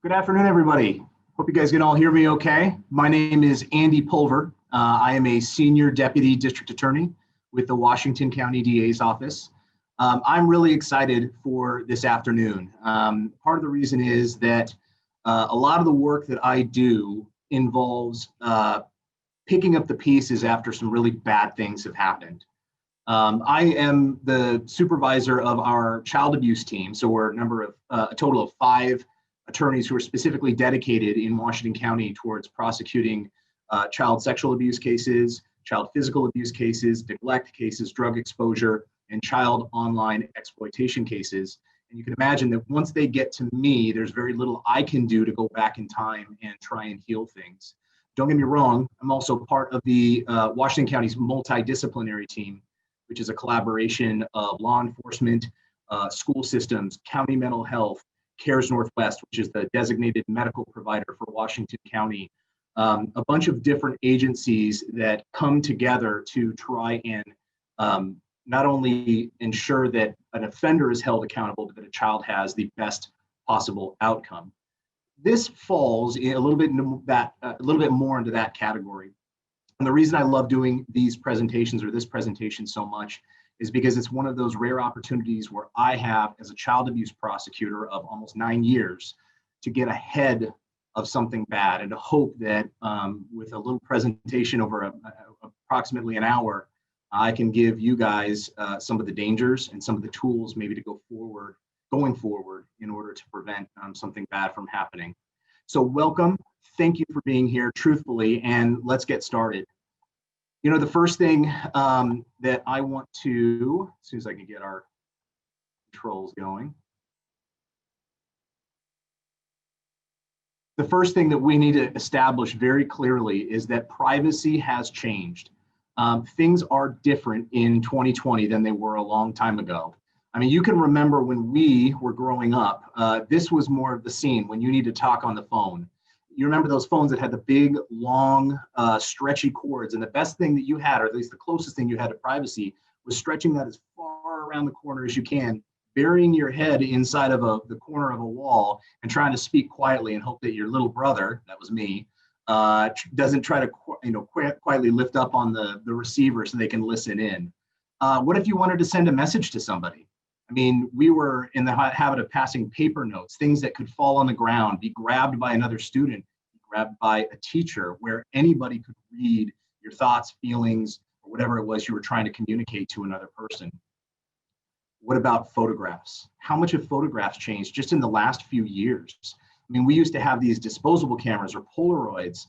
Good afternoon, everybody. Hope you guys can all hear me okay. My name is Andy Pulver. I am a senior deputy district attorney with the Washington County DA's office. I'm really excited for this afternoon. Part of the reason is that a lot of the work that I do involves picking up the pieces after some really bad things have happened. I am the supervisor of our child abuse team, so we're a total of 5 attorneys who are specifically dedicated in Washington County towards prosecuting child sexual abuse cases, child physical abuse cases, neglect cases, drug exposure, and child online exploitation cases. And you can imagine that once they get to me, there's very little I can do to go back in time and try and heal things. Don't get me wrong, I'm also part of the Washington County's multidisciplinary team, which is a collaboration of law enforcement, school systems, county mental health, CARES Northwest, which is the designated medical provider for Washington County, a bunch of different agencies that come together to try and not only ensure that an offender is held accountable, but that a child has the best possible outcome. This falls a little bit more into that category. And the reason I love doing these presentations or this presentation so much is because it's one of those rare opportunities where I have, as a child abuse prosecutor of almost 9 years, to get ahead of something bad and to hope that with a little presentation over approximately an hour, I can give you guys some of the dangers and some of the tools maybe to going forward in order to prevent something bad from happening. So welcome, thank you for being here truthfully, and let's get started. You know, the first thing that I want to, as soon as I can get our controls going, the first thing that we need to establish very clearly is that privacy has changed. Things are different in 2020 than they were a long time ago. I mean, you can remember when we were growing up, this was more of the scene when you need to talk on the phone. You remember those phones that had the big, long, stretchy cords, and the best thing that you had, or at least the closest thing you had to privacy, was stretching that as far around the corner as you can, burying your head inside of the corner of a wall and trying to speak quietly and hope that your little brother, that was me, doesn't try to quietly lift up on the receiver so they can listen in. What if you wanted to send a message to somebody? I mean, we were in the habit of passing paper notes, things that could fall on the ground, be grabbed by another student, be grabbed by a teacher, where anybody could read your thoughts, feelings, or whatever it was you were trying to communicate to another person. What about photographs? How much have photographs changed just in the last few years? I mean, we used to have these disposable cameras or Polaroids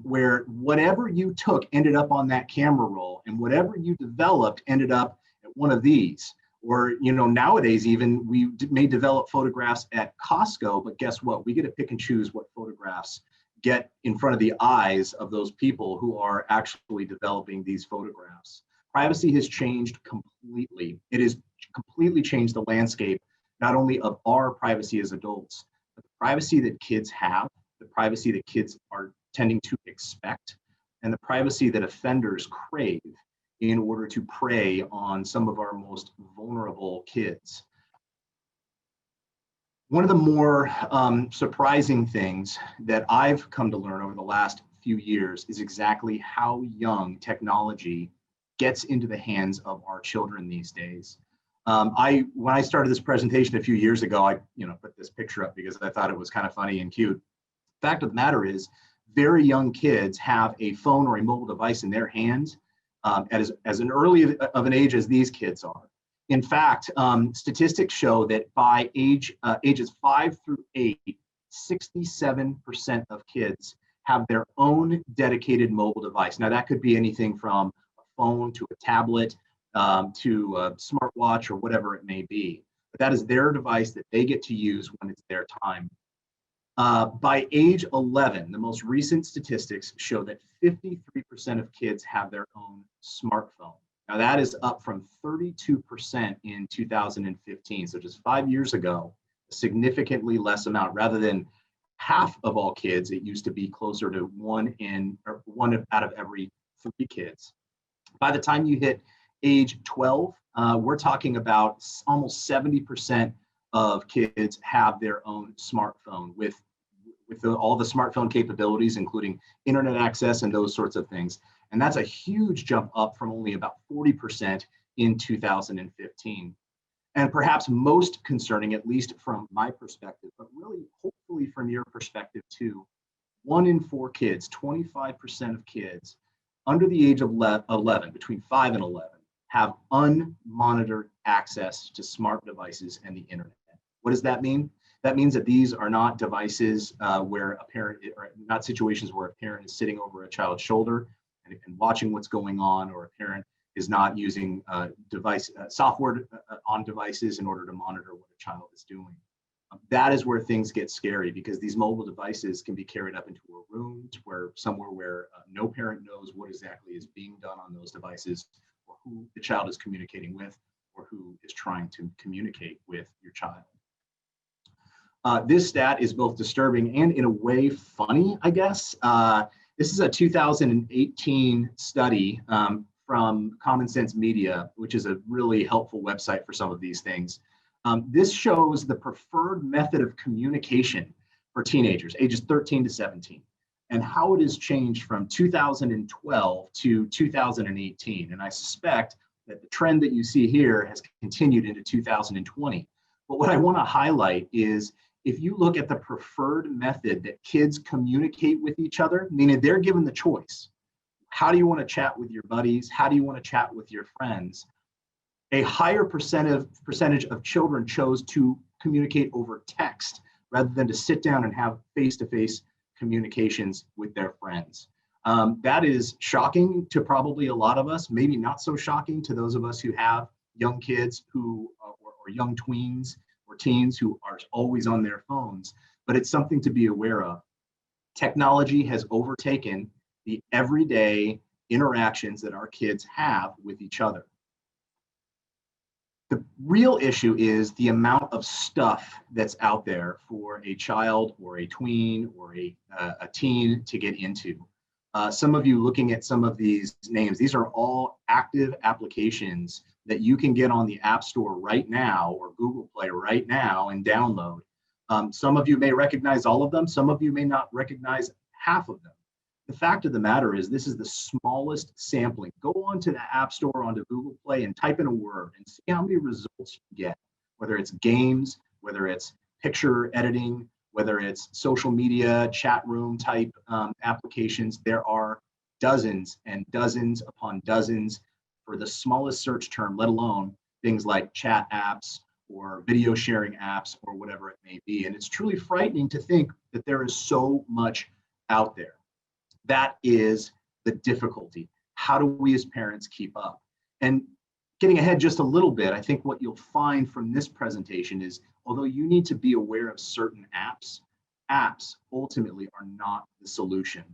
where whatever you took ended up on that camera roll, and whatever you developed ended up at one of these. Or, you know, nowadays even we may develop photographs at Costco, but guess what? We get to pick and choose what photographs get in front of the eyes of those people who are actually developing these photographs. Privacy has changed completely. It has completely changed the landscape, not only of our privacy as adults, but the privacy that kids have, the privacy that kids are tending to expect, and the privacy that offenders crave in order to prey on some of our most vulnerable kids. One of the more surprising things that I've come to learn over the last few years is exactly how young technology gets into the hands of our children these days. When I started this presentation a few years ago, I put this picture up because I thought it was kind of funny and cute. Fact of the matter is, very young kids have a phone or a mobile device in their hands as an early of an age as these kids are. In fact, statistics show that by ages 5 through 8, 67% of kids have their own dedicated mobile device. Now that could be anything from a phone to a tablet to a smartwatch or whatever it may be. But that is their device that they get to use when it's their time. By age 11, the most recent statistics show that 53% of kids have their own smartphone. Now that is up from 32% in 2015. So just 5 years ago, a significantly less amount. Rather than half of all kids, it used to be closer to one out of every 3 kids. By the time you hit age 12, we're talking about almost 70% of kids have their own smartphone, with with all the smartphone capabilities, including internet access and those sorts of things. And that's a huge jump up from only about 40% in 2015. And perhaps most concerning, at least from my perspective, but really hopefully from your perspective too, 1 in 4 kids, 25% of kids under the age of 11, between 5 and 11, have unmonitored access to smart devices and the internet. What does that mean? That means that these are not devices where a parent, or not situations where a parent is sitting over a child's shoulder and watching what's going on, or a parent is not using software on devices in order to monitor what a child is doing. That is where things get scary, because these mobile devices can be carried up into a room somewhere where no parent knows what exactly is being done on those devices, or who the child is communicating with, or who is trying to communicate with your child. This stat is both disturbing and in a way funny, I guess. This is a 2018 study from Common Sense Media, which is a really helpful website for some of these things. This shows the preferred method of communication for teenagers, ages 13 to 17, and how it has changed from 2012 to 2018. And I suspect that the trend that you see here has continued into 2020. But what I want to highlight is, if you look at the preferred method that kids communicate with each other, meaning they're given the choice, how do you want to chat with your buddies? How do you want to chat with your friends? A higher percentage of children chose to communicate over text rather than to sit down and have face-to-face communications with their friends. That is shocking to probably a lot of us, maybe not so shocking to those of us who have young kids or young tweens or teens who are always on their phones, but it's something to be aware of. Technology has overtaken the everyday interactions that our kids have with each other. The real issue is the amount of stuff that's out there for a child or a tween or a teen to get into. Some of you looking at some of these names, these are all active applications that you can get on the App Store right now or Google Play right now and download. Some of you may recognize all of them. Some of you may not recognize half of them. The fact of the matter is, this is the smallest sampling. Go onto the App Store, onto Google Play, and type in a word and see how many results you get, whether it's games, whether it's picture editing, whether it's social media, chat room type applications. There are dozens and dozens upon dozens for the smallest search term, let alone things like chat apps or video sharing apps or whatever it may be. And it's truly frightening to think that there is so much out there. That is the difficulty. How do we as parents keep up? And getting ahead just a little bit, I think what you'll find from this presentation is, although you need to be aware of certain apps ultimately are not the solution,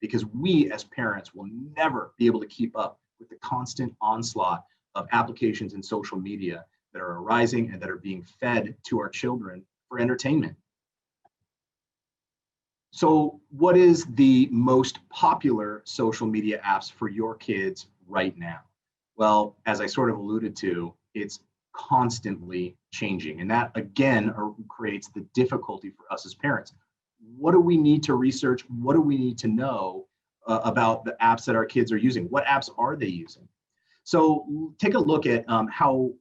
because we as parents will never be able to keep up with the constant onslaught of applications and social media that are arising and that are being fed to our children for entertainment. So what is the most popular social media apps for your kids right now? Well, as I sort of alluded to, it's constantly changing. And that, again, creates the difficulty for us as parents. What do we need to research? What do we need to know about the apps that our kids are using? What apps are they using? So take a look at how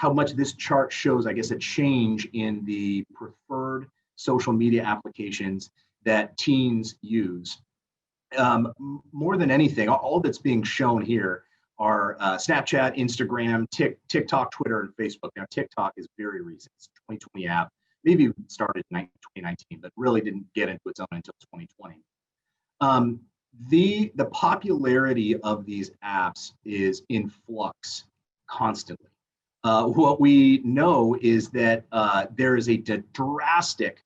much this chart shows, I guess, a change in the preferred social media applications that teens use. More than anything, all that's being shown here are Snapchat, Instagram, TikTok, Twitter, and Facebook. Now, TikTok is very recent. It's a 2020 app. Maybe it started in 2019, but really didn't get into its own until 2020. The popularity of these apps is in flux constantly. What we know is that there is a drastic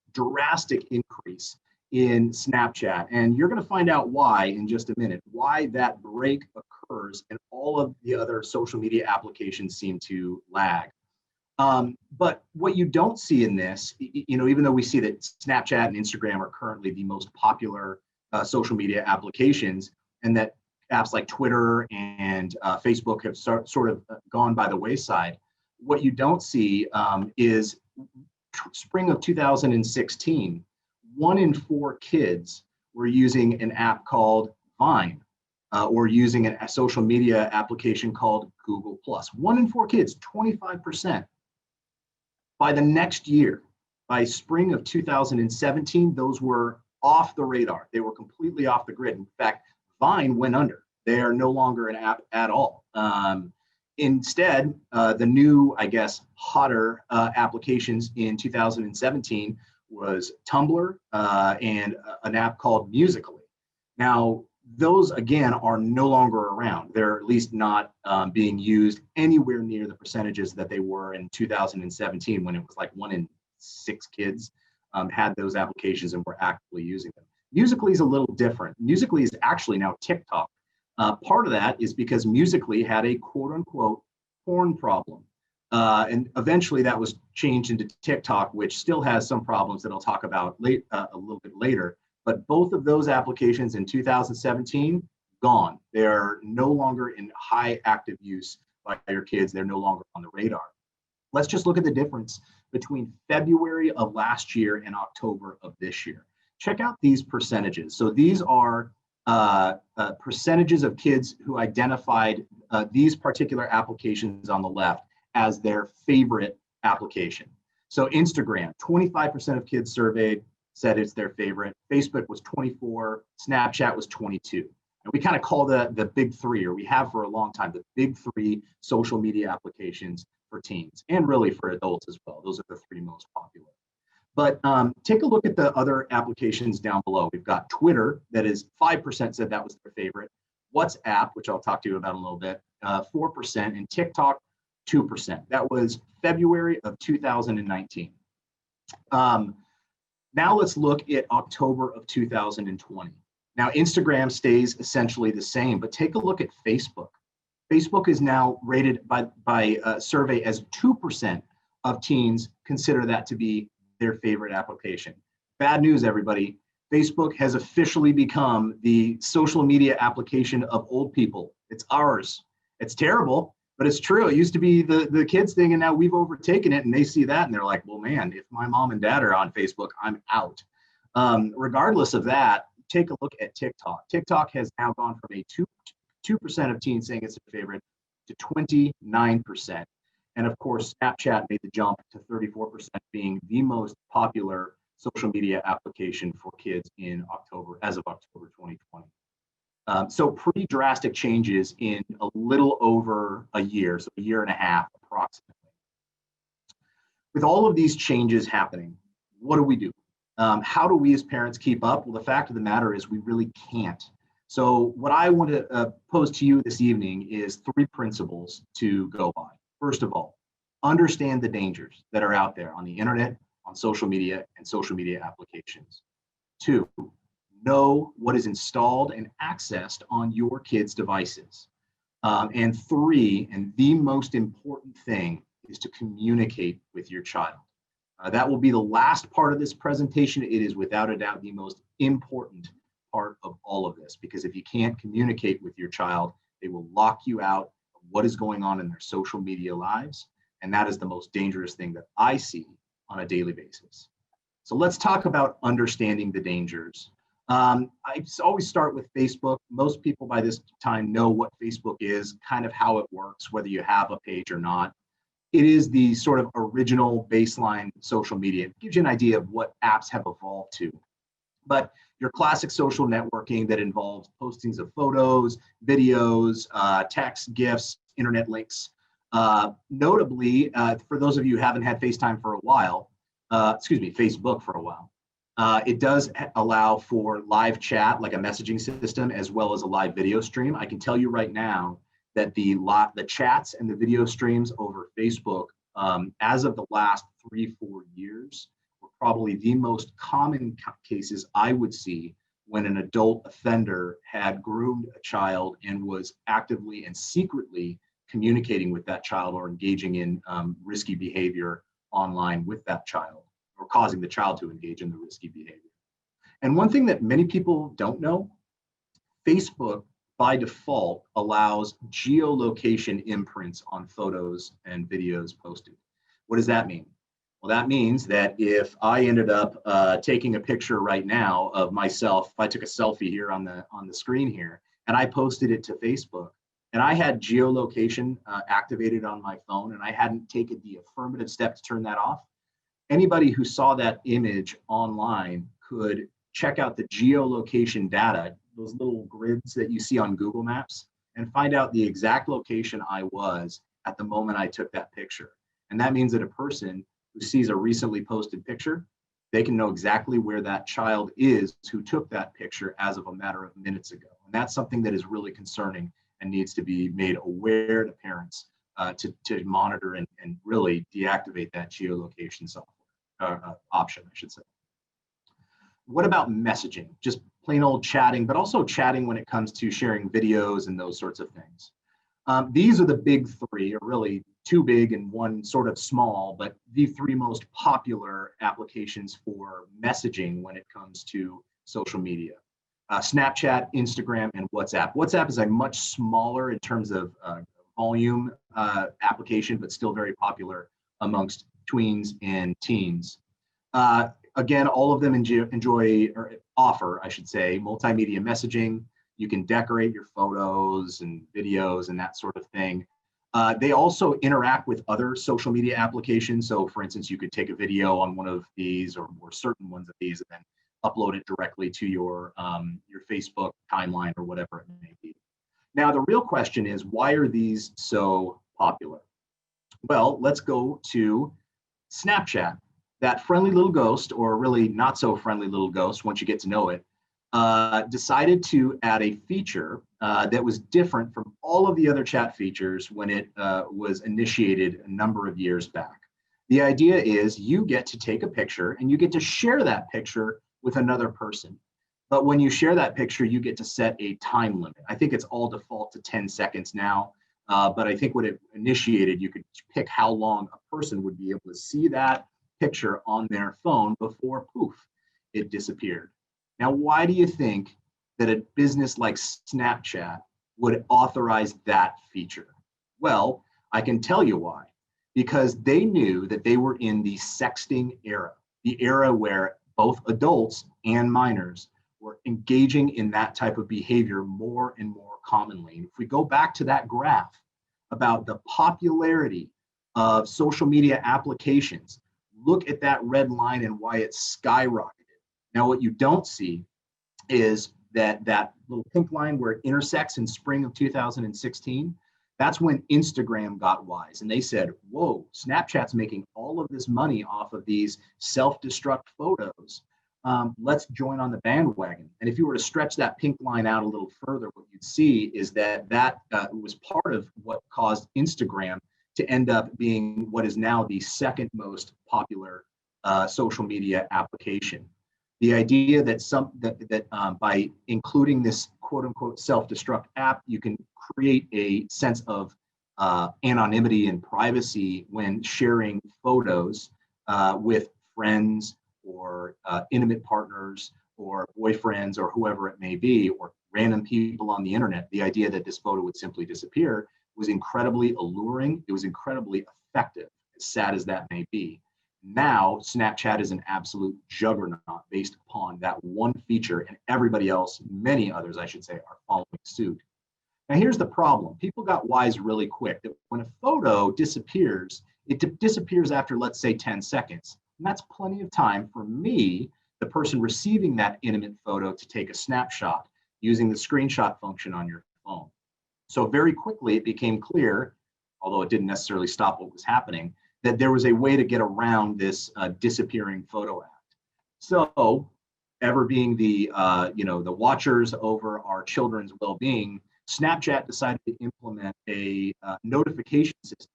increase in Snapchat, and you're going to find out why in just a minute, why that break occurs and all of the other social media applications seem to lag. But what you don't see in this, even though we see that Snapchat and Instagram are currently the most popular social media applications, and that apps like Twitter and Facebook have sort of gone by the wayside, what you don't see is spring of 2016, 1 in 4 kids were using an app called Vine, or using a social media application called Google Plus. 1 in 4 kids, 25%. By the next year, by spring of 2017, those were off the radar. They were completely off the grid. In fact, Vine went under. They are no longer an app at all. Instead, the new, I guess, hotter applications in 2017 was Tumblr and an app called Musical.ly. Now, those, again, are no longer around. They're at least not being used anywhere near the percentages that they were in 2017, when it was like 1 in 6 kids had those applications and were actively using them. Musical.ly is a little different. Musical.ly is actually now TikTok. Part of that is because Musical.ly had a quote unquote porn problem. And eventually that was changed into TikTok, which still has some problems that I'll talk about a little bit later. But both of those applications in 2017, gone. They're no longer in high active use by your kids. They're no longer on the radar. Let's just look at the difference between February of last year and October of this year. Check out these percentages. So these are percentages of kids who identified these particular applications on the left as their favorite application. So Instagram, 25% of kids surveyed said it's their favorite. Facebook was 24, Snapchat was 22. And we kind of call the big three, or we have for a long time, the big three social media applications for teens, and really for adults as well. Those are the 3 most popular. But take a look at the other applications down below. We've got Twitter, that is 5% said that was their favorite. WhatsApp, which I'll talk to you about in a little bit, 4%, and TikTok, 2%. That was February of 2019. Now let's look at October of 2020. Now Instagram stays essentially the same, but take a look at Facebook. Facebook is now rated by a survey as 2% of teens consider that to be their favorite application. Bad news, everybody. Facebook has officially become the social media application of old people. It's ours. It's terrible, but it's true. It used to be the kids thing, and now we've overtaken it, and they see that and they're like, well, man, if my mom and dad are on Facebook, I'm out. Regardless of that, take a look at TikTok. TikTok has now gone from a 2% of teens saying it's their favorite to 29%. And of course, Snapchat made the jump to 34%, being the most popular social media application for kids in October, as of October 2020. So pretty drastic changes in a little over a year, so a year and a half approximately. With all of these changes happening, what do we do? How do we as parents keep up? Well, the fact of the matter is we really can't. So what I want to pose to you this evening is 3 principles to go by. First of all, understand the dangers that are out there on the internet, on social media, and social media applications. 2, know what is installed and accessed on your kids' devices. And 3, and the most important thing, is to communicate with your child. That will be the last part of this presentation. It is without a doubt the most important part of all of this, because if you can't communicate with your child, they will lock you out of what is going on in their social media lives. And that is the most dangerous thing that I see on a daily basis. So let's talk about understanding the dangers. I always start with Facebook. Most people by this time know what Facebook is, kind of how it works, whether you have a page or not. It is the sort of original baseline social media. It gives you an idea of what apps have evolved to. But your classic social networking that involves postings of photos, videos, text, GIFs, internet links. Notably, for those of you who haven't had FaceTime for a while, Facebook for a while, it does allow for live chat, like a messaging system, as well as a live video stream. I can tell you right now that the chats and the video streams over Facebook, as of the last 3-4 years, were probably the most common cases I would see when an adult offender had groomed a child and was actively and secretly communicating with that child or engaging in risky behavior online with that child, or causing the child to engage in the risky behavior. And one thing that many people don't know, Facebook by default allows geolocation imprints on photos and videos posted. What does that mean? Well, that means that if I ended up taking a picture right now of myself, if I took a selfie here on the screen here, and I posted it to Facebook, and I had geolocation activated on my phone, and I hadn't taken the affirmative step to turn that off, anybody who saw that image online could check out the geolocation data, those little grids that you see on Google Maps, and find out the exact location I was at the moment I took that picture. And that means that a person who sees a recently posted picture, they can know exactly where that child is who took that picture as of a matter of minutes ago. And that's something that is really concerning and needs to be made aware to parents to monitor and really deactivate that geolocation software option, I should say. What about messaging? Just plain old chatting, but also chatting when it comes to sharing videos and those sorts of things. These are the big three, or really two big and one sort of small, but the three most popular applications for messaging when it comes to social media. Snapchat, Instagram, and WhatsApp. WhatsApp is a much smaller in terms of volume application, but still very popular amongst tweens and teens. Again, all of them enjoy or offer, I should say, multimedia messaging. You can decorate your photos and videos and that sort of thing. They also interact with other social media applications. So for instance, you could take a video on one of these or certain ones of these and then upload it directly to your Facebook timeline or whatever it may be. Now, the real question is, why are these so popular? Well, let's go to Snapchat. That friendly little ghost, or really not so friendly little ghost once you get to know it, decided to add a feature that was different from all of the other chat features when it was initiated a number of years back. The idea is you get to take a picture and you get to share that picture with another person. But when you share that picture, you get to set a time limit. I think it's all default to 10 seconds now. But I think when it initiated, you could pick how long a person would be able to see that picture on their phone before poof, it disappeared. Now, why do you think that a business like Snapchat would authorize that feature? Well, I can tell you why. Because they knew that they were in the sexting era, the era where both adults and minors were engaging in that type of behavior more and more commonly. And if we go back to that graph about the popularity of social media applications, look at that red line and why it's skyrocketed. Now, what you don't see is that little pink line where it intersects in spring of 2016, that's when Instagram got wise. And they said, whoa, Snapchat's making all of this money off of these self-destruct photos. Let's join on the bandwagon. And if you were to stretch that pink line out a little further, what you'd see is that was part of what caused Instagram to end up being what is now the second most popular social media application. The idea that by including this quote unquote self-destruct app, you can create a sense of anonymity and privacy when sharing photos with friends or intimate partners or boyfriends or whoever it may be, or random people on the internet. The idea that this photo would simply disappear was incredibly alluring. It was incredibly effective, as sad as that may be. Now, Snapchat is an absolute juggernaut based upon that one feature, and everybody else, many others, I should say, are following suit. Now, here's the problem. People got wise really quick that when a photo disappears, it disappears after, let's say, 10 seconds. And that's plenty of time for me, the person receiving that intimate photo, to take a snapshot using the screenshot function on your phone. So very quickly, it became clear, although it didn't necessarily stop what was happening, that there was a way to get around this disappearing photo act. So, ever being the the watchers over our children's well-being, Snapchat decided to implement a notification system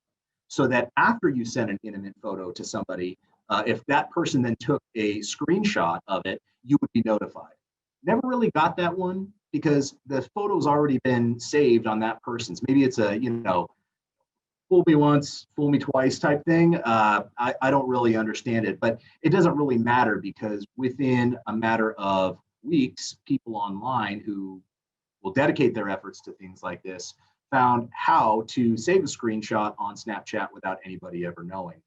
so that after you send an intimate photo to somebody, if that person then took a screenshot of it, you would be notified. Never really got that one because the photo's already been saved on that person's. Maybe it's a fool me once, fool me twice type thing. I don't really understand it, but it doesn't really matter because within a matter of weeks, people online who will dedicate their efforts to things like this found how to save a screenshot on Snapchat without anybody ever knowing.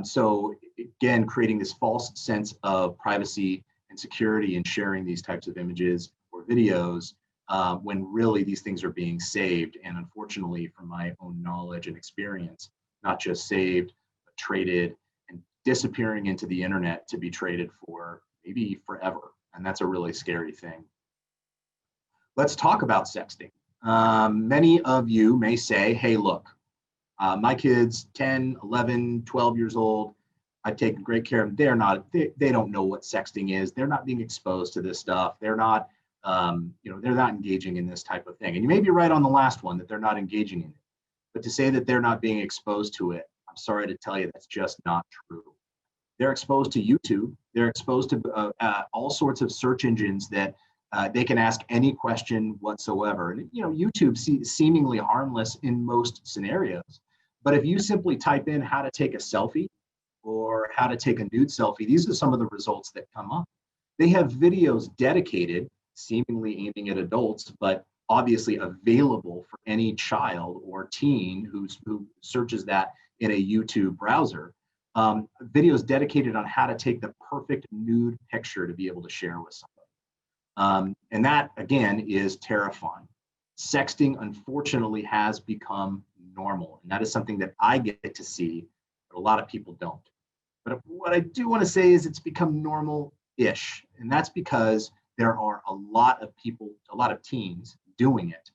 So again, creating this false sense of privacy and security in sharing these types of images or videos when really these things are being saved. And unfortunately, from my own knowledge and experience, not just saved, but traded and disappearing into the internet to be traded for maybe forever. And that's a really scary thing. Let's talk about sexting. Many of you may say, hey, look, my kids, 10, 11, 12 years old, I've taken great care of them. They don't know what sexting is. They're not being exposed to this stuff. They're not, they're not engaging in this type of thing. And you may be right on the last one that they're not engaging in it. But to say that they're not being exposed to it, I'm sorry to tell you, that's just not true. They're exposed to YouTube. They're exposed to all sorts of search engines that they can ask any question whatsoever. And YouTube seemingly harmless in most scenarios. But if you simply type in how to take a selfie or how to take a nude selfie, these are some of the results that come up. They have videos dedicated, seemingly aiming at adults, but obviously available for any child or teen who searches that in a YouTube browser. Videos dedicated on how to take the perfect nude picture to be able to share with somebody. And that, again, is terrifying. Sexting, unfortunately, has become normal. And that is something that I get to see, but a lot of people don't. But what I do want to say is it's become normal-ish. And that's because there are a lot of people, a lot of teens doing it,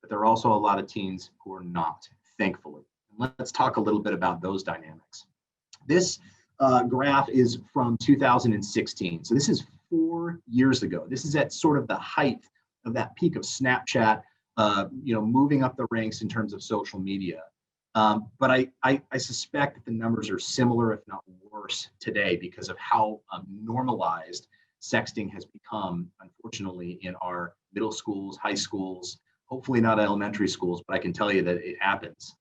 but there are also a lot of teens who are not, thankfully. And let's talk a little bit about those dynamics. This graph is from 2016. So this is 4 years ago. This is at sort of the height of that peak of Snapchat, moving up the ranks in terms of social media. But I suspect that the numbers are similar, if not worse, today because of how normalized sexting has become, unfortunately, in our middle schools, high schools, hopefully not elementary schools, but I can tell you that it happens.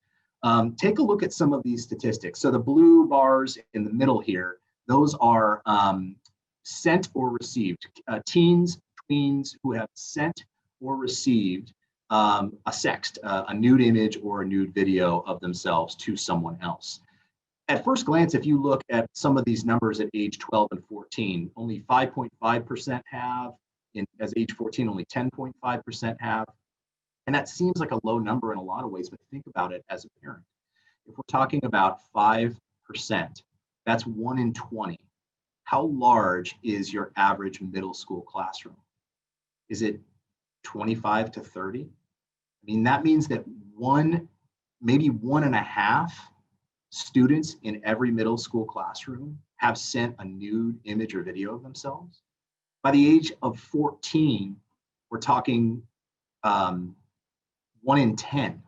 Take a look at some of these statistics. So the blue bars in the middle here, those are sent or received. Teens, tweens who have sent or received a sext, a nude image or a nude video of themselves to someone else. At first glance, if you look at some of these numbers at age 12 and 14, only 5.5% have, as age 14, only 10.5% have. And that seems like a low number in a lot of ways, but think about it as a parent. If we're talking about 5%, that's 1 in 20. How large is your average middle school classroom? Is it 25 to 30? I mean, that means that maybe 1.5 students in every middle school classroom have sent a nude image or video of themselves. By the age of 14, we're talking 1 in 10.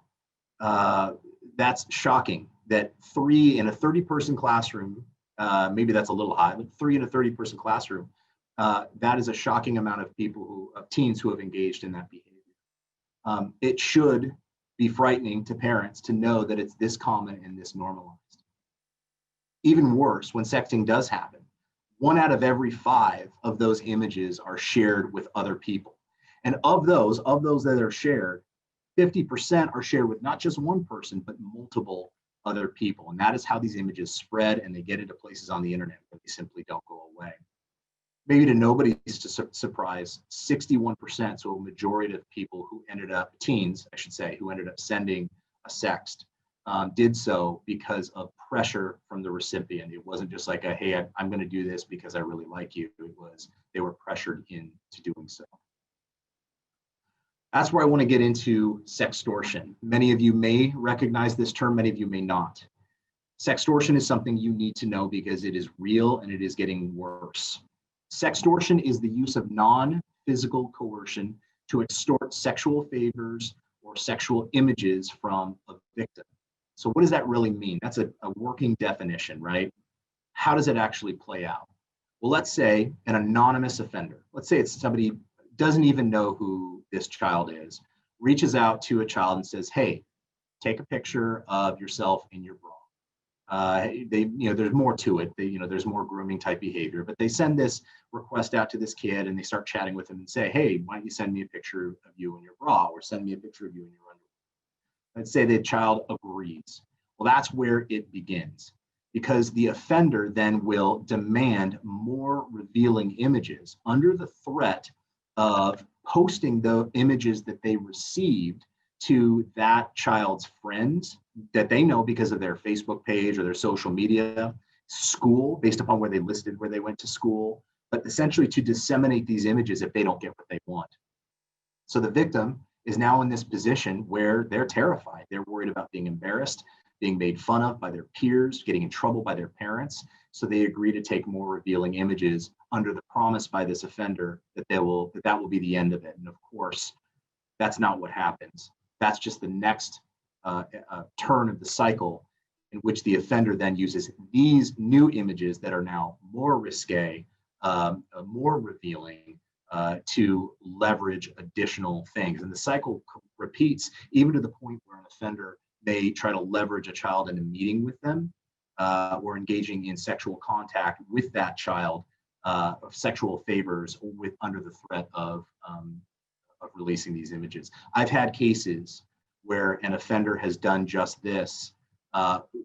That's shocking that 3 in a 30-person classroom, maybe that's a little high, but 3 in a 30-person classroom, that is a shocking amount of teens who have engaged in that behavior. It should be frightening to parents to know that it's this common and this normalized. Even worse, when sexting does happen, 1 out of every 5 of those images are shared with other people. And of those that are shared, 50% are shared with not just one person, but multiple other people. And that is how these images spread and they get into places on the internet where they simply don't go away. Maybe to nobody's surprise, 61%, so a majority of people who ended up, teens, I should say, who ended up sending a sext, did so because of pressure from the recipient. It wasn't just like hey, I'm going to do this because I really like you. It was they were pressured into doing so. That's where I want to get into sextortion. Many of you may recognize this term, many of you may not. Sextortion is something you need to know because it is real and it is getting worse. Sextortion is the use of non-physical coercion to extort sexual favors or sexual images from a victim. So what does that really mean? That's a working definition, right? How does it actually play out? Well, let's say an anonymous offender, let's say it's somebody who doesn't even know who this child is, reaches out to a child and says, hey, take a picture of yourself in your bra. There's more to it. There's more grooming type behavior, but they send this request out to this kid and they start chatting with him and say, hey, why don't you send me a picture of you in your bra or send me a picture of you in your underwear? Let's say the child agrees. Well, that's where it begins. because the offender then will demand more revealing images under the threat of posting the images that they received to that child's friends that they know because of their Facebook page or their social media, school, based upon where they listed where they went to school, but essentially to disseminate these images if they don't get what they want. So the victim is now in this position where they're terrified. They're worried about being embarrassed, being made fun of by their peers, getting in trouble by their parents. So they agree to take more revealing images under the promise by this offender that that will be the end of it. And of course, that's not what happens. That's just the next turn of the cycle in which the offender then uses these new images that are now more risque, more revealing, to leverage additional things. And the cycle repeats even to the point where an offender may try to leverage a child into meeting with them or engaging in sexual contact with that child, of sexual favors with under the threat of releasing these images. I've had cases where an offender has done just this,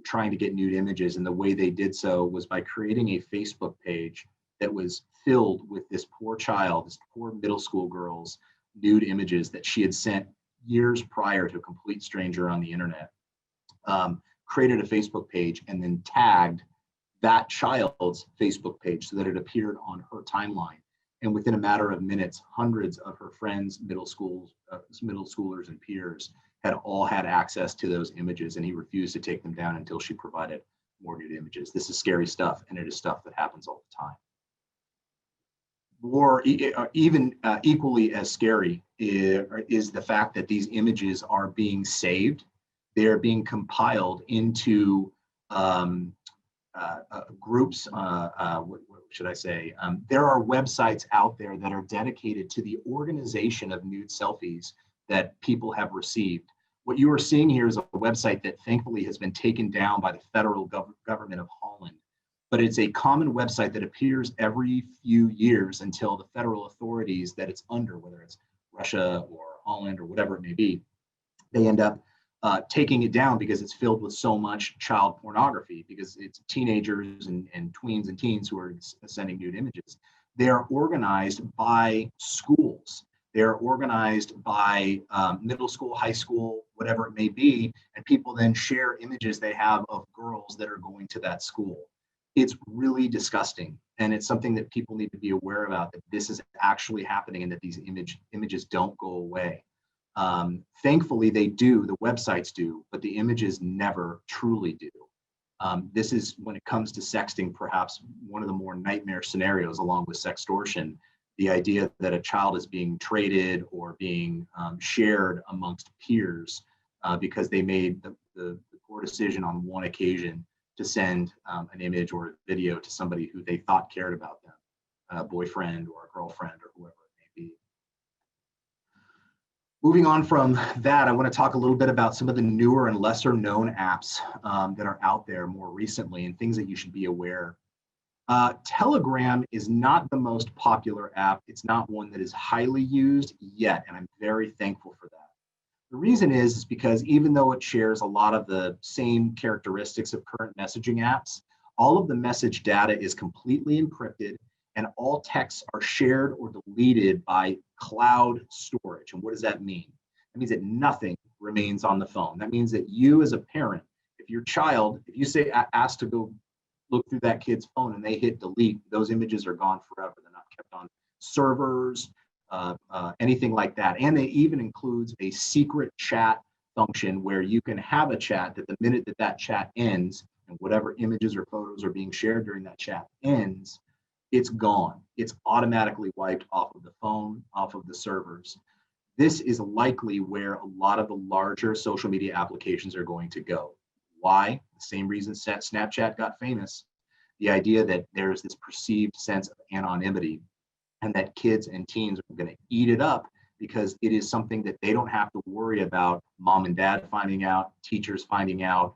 trying to get nude images, and the way they did so was by creating a Facebook page that was filled with this poor child, this poor middle school girl's nude images that she had sent years prior to a complete stranger on the internet, created a Facebook page and then tagged that child's Facebook page so that it appeared on her timeline. And within a matter of minutes, hundreds of her friends, middle schoolers and peers had all had access to those images, and he refused to take them down until she provided more nude images. This is scary stuff, and it is stuff that happens all the time. Or even equally as scary is the fact that these images are being saved. They are being compiled into groups, what should I say? There are websites out there that are dedicated to the organization of nude selfies that people have received. What you are seeing here is a website that thankfully has been taken down by the federal government of Holland, but it's a common website that appears every few years until the federal authorities that it's under, whether it's Russia or Holland or whatever it may be, they end up taking it down because it's filled with so much child pornography, because it's teenagers and tweens and teens who are sending nude images. They are organized by schools. They're organized by middle school, high school, whatever it may be, and people then share images they have of girls that are going to that school. It's really disgusting, and it's something that people need to be aware about, that this is actually happening and that these images don't go away. Thankfully, they do, the websites do, but the images never truly do. This is, when it comes to sexting, perhaps one of the more nightmare scenarios, along with sextortion, the idea that a child is being traded or being shared amongst peers because they made the poor decision on one occasion to send an image or a video to somebody who they thought cared about them, a boyfriend or a girlfriend or whoever it may be. Moving on from that, I want to talk a little bit about some of the newer and lesser known apps that are out there more recently and things that you should be aware. Telegram is not the most popular app. It's not one that is highly used yet, and I'm very thankful for that. The reason is because even though it shares a lot of the same characteristics of current messaging apps, all of the message data is completely encrypted, and all texts are shared or deleted by cloud storage. And what does that mean? That means that nothing remains on the phone. That means that you as a parent, if your child, if you say ask to go look through that kid's phone and they hit delete, those images are gone forever. They're not kept on servers, anything like that. And it even includes a secret chat function where you can have a chat that the minute that that chat ends and whatever images or photos are being shared during that chat ends, it's gone. It's automatically wiped off of the phone, off of the servers. This is likely where a lot of the larger social media applications are going to go. Why? The same reason Snapchat got famous. The idea that there's this perceived sense of anonymity and that kids and teens are going to eat it up because it is something that they don't have to worry about mom and dad finding out, teachers finding out,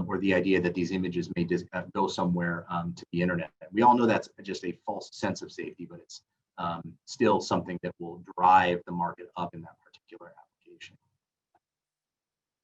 or the idea that these images may just go somewhere to the internet. We all know that's just a false sense of safety, but it's still something that will drive the market up in that particular application.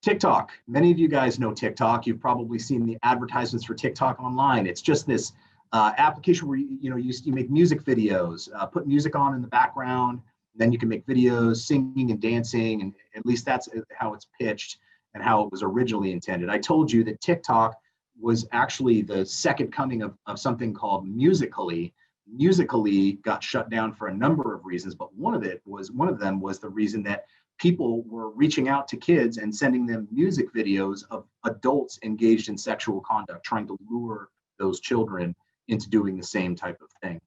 TikTok. Many of you guys know TikTok. You've probably seen the advertisements for TikTok online. It's just this application where you make music videos, put music on in the background, then you can make videos singing and dancing, and at least that's how it's pitched and how it was originally intended. I told you that TikTok was actually the second coming of something called Musical.ly. Musical.ly got shut down for a number of reasons, but one of them was the reason that people were reaching out to kids and sending them music videos of adults engaged in sexual conduct, trying to lure those children into doing the same type of thing.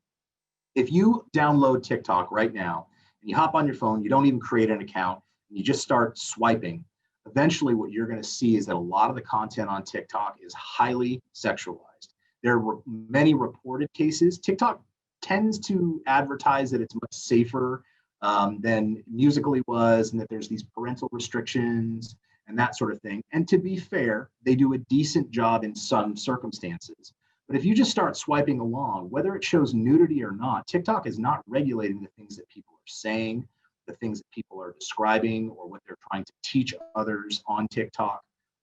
If you download TikTok right now and you hop on your phone, you don't even create an account, and you just start swiping, eventually what you're going to see is that a lot of the content on TikTok is highly sexualized. There were many reported cases. TikTok tends to advertise that it's much safer than Musical.ly was, and that there's these parental restrictions and that sort of thing. And to be fair, they do a decent job in some circumstances. But if you just start swiping along, whether it shows nudity or not, TikTok is not regulating the things that people are saying, the things that people are describing, or what they're trying to teach others on TikTok.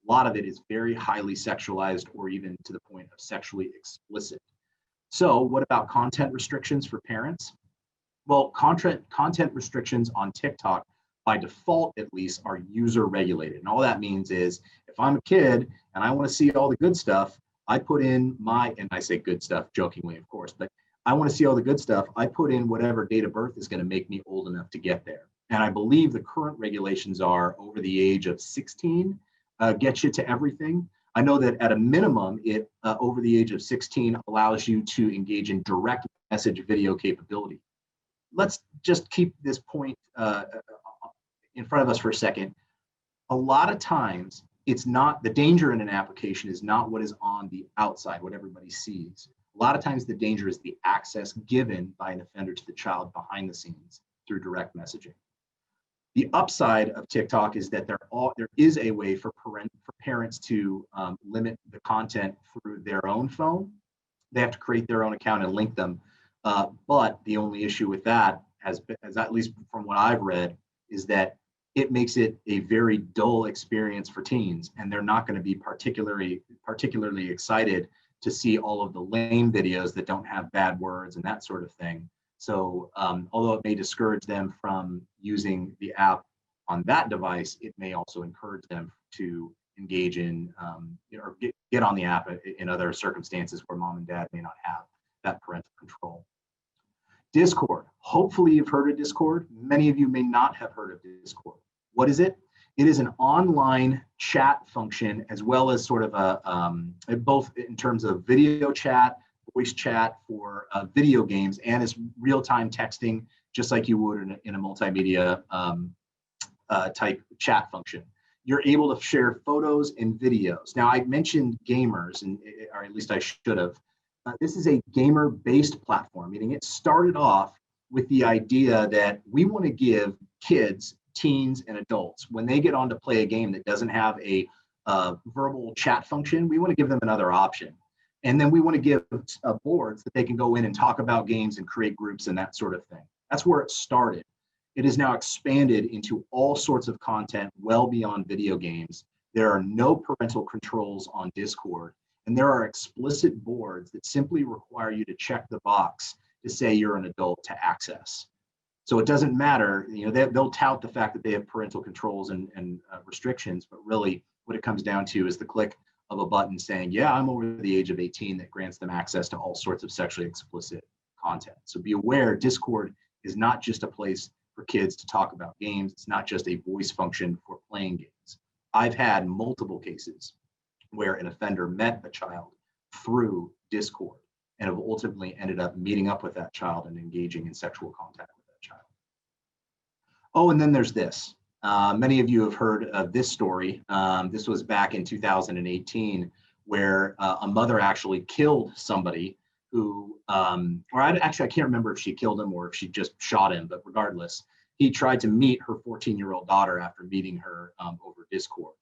A lot of it is very highly sexualized, or even to the point of sexually explicit. So what about content restrictions for parents? Well, content restrictions on TikTok, by default at least, are user regulated. And all that means is if I'm a kid and I want to see all the good stuff, I put in and I say good stuff jokingly, of course, but I want to see all the good stuff. I put in whatever date of birth is going to make me old enough to get there. And I believe the current regulations are over the age of 16, gets you to everything. I know that at a minimum, it over the age of 16 allows you to engage in direct message video capability. Let's just keep this point in front of us for a second. A lot of times, it's not the danger in an application is not what is on the outside, what everybody sees. A lot of times the danger is the access given by an offender to the child behind the scenes through direct messaging. The upside of TikTok is that there is a way for parents to limit the content through their own phone. They have to create their own account and link them. But the only issue with that, as at least from what I've read, is that it makes it a very dull experience for teens, and they're not going to be particularly excited to see all of the lame videos that don't have bad words and that sort of thing. So although it may discourage them from using the app on that device, it may also encourage them to engage in or get on the app in other circumstances where mom and dad may not have that parental control. Discord. Hopefully you've heard of Discord. Many of you may not have heard of Discord. What is it? It is an online chat function, as well as sort of both in terms of video chat, voice chat for video games, and it's real-time texting, just like you would in a multimedia type chat function. You're able to share photos and videos. Now, I mentioned gamers, or at least I should have. This is a gamer-based platform, meaning it started off with the idea that we want to give kids, teens, and adults, when they get on to play a game that doesn't have a verbal chat function, we want to give them another option. And then we want to give boards that they can go in and talk about games and create groups and that sort of thing. That's where it started. It is now expanded into all sorts of content well beyond video games. There are no parental controls on Discord, and there are explicit boards that simply require you to check the box to say you're an adult to access. So it doesn't matter, they'll tout the fact that they have parental controls and restrictions, but really what it comes down to is the click of a button saying, yeah, I'm over the age of 18, that grants them access to all sorts of sexually explicit content. So be aware, Discord is not just a place for kids to talk about games. It's not just a voice function for playing games. I've had multiple cases where an offender met a child through Discord and have ultimately ended up meeting up with that child and engaging in sexual contact with that child. Oh, and then there's this. Many of you have heard of this story. This was back in 2018, where a mother actually killed somebody who, I can't remember if she killed him or if she just shot him, but regardless, he tried to meet her 14-year-old daughter after meeting her over Discord.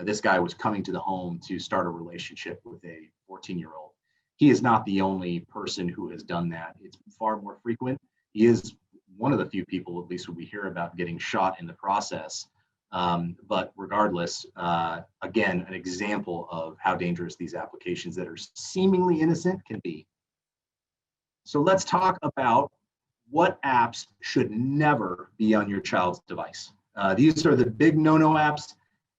This guy was coming to the home to start a relationship with a 14-year-old. He is not the only person who has done that. It's far more frequent. He is one of the few people, at least, who we hear about getting shot in the process. But regardless, again, an example of how dangerous these applications that are seemingly innocent can be. So let's talk about what apps should never be on your child's device. These are the big no-no apps.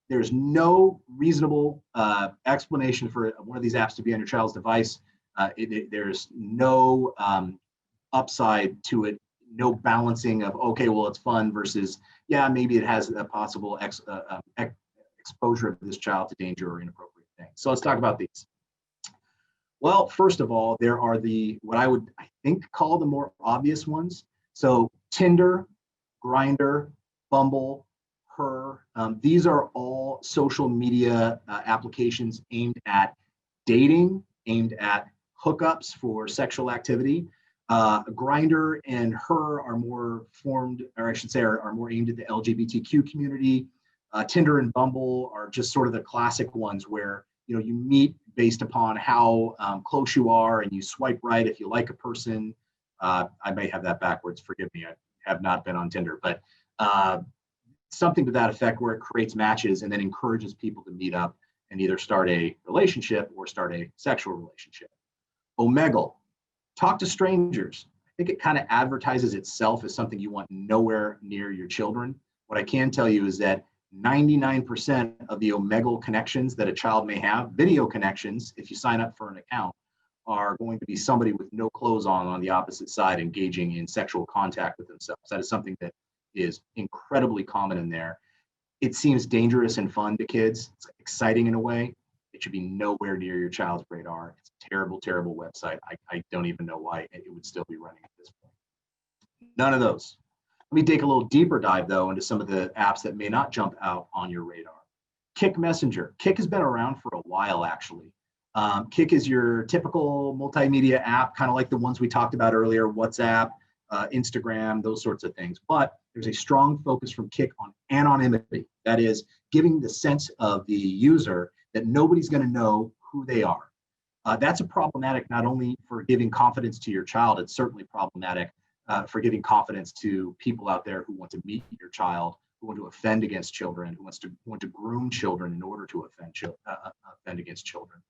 There's no reasonable explanation for one of these apps to be on your child's device. There's no upside to it, no balancing of, okay, well, it's fun versus, yeah, maybe it has a possible exposure of this child to danger or inappropriate things. So let's talk about these. Well, first of all, there are what I think call the more obvious ones. So Tinder, Grindr, Bumble, Her, these are all social media applications aimed at dating, aimed at hookups for sexual activity. Grindr and Her are more formed, or I should say, are more aimed at the LGBTQ community. Tinder and Bumble are just sort of the classic ones where you meet based upon how close you are, and you swipe right if you like a person. I may have that backwards. Forgive me. I have not been on Tinder, but something to that effect, where it creates matches and then encourages people to meet up and either start a relationship or start a sexual relationship. Omegle, talk to strangers. I think it kind of advertises itself as something you want nowhere near your children. What I can tell you is that 99% of the Omegle connections that a child may have, video connections, if you sign up for an account, are going to be somebody with no clothes on the opposite side, engaging in sexual contact with themselves. That is something that is incredibly common in there. It seems dangerous and fun to kids. It's exciting in a way. It should be nowhere near your child's radar. It's a terrible, terrible website. I don't even know why it would still be running at this point. None of those. Let me take a little deeper dive, though, into some of the apps that may not jump out on your radar. Kik Messenger. Kik has been around for a while, actually. Kik is your typical multimedia app, kind of like the ones we talked about earlier, WhatsApp, Instagram, those sorts of things. But there's a strong focus from Kik on anonymity. That is, giving the sense of the user that nobody's going to know who they are. That's a problematic not only for giving confidence to your child, it's certainly problematic for giving confidence to people out there who want to meet your child, who want to offend against children, who want to groom children in order to offend against children.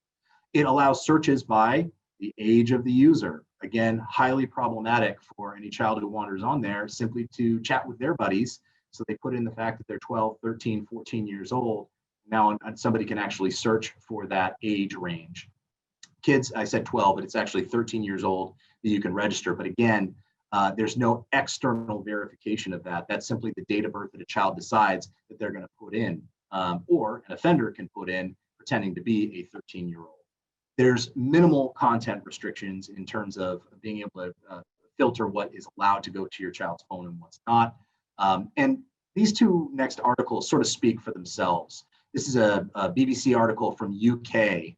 It allows searches by the age of the user. Again, highly problematic for any child who wanders on there simply to chat with their buddies. So they put in the fact that they're 12, 13, 14 years old. Now somebody can actually search for that age range. Kids, I said 12, but it's actually 13 years old that you can register. But again, there's no external verification of that. That's simply the date of birth that a child decides that they're going to put in, or an offender can put in pretending to be a 13-year-old. There's minimal content restrictions in terms of being able to filter what is allowed to go to your child's phone and what's not. And these two next articles sort of speak for themselves. This is a BBC article from UK.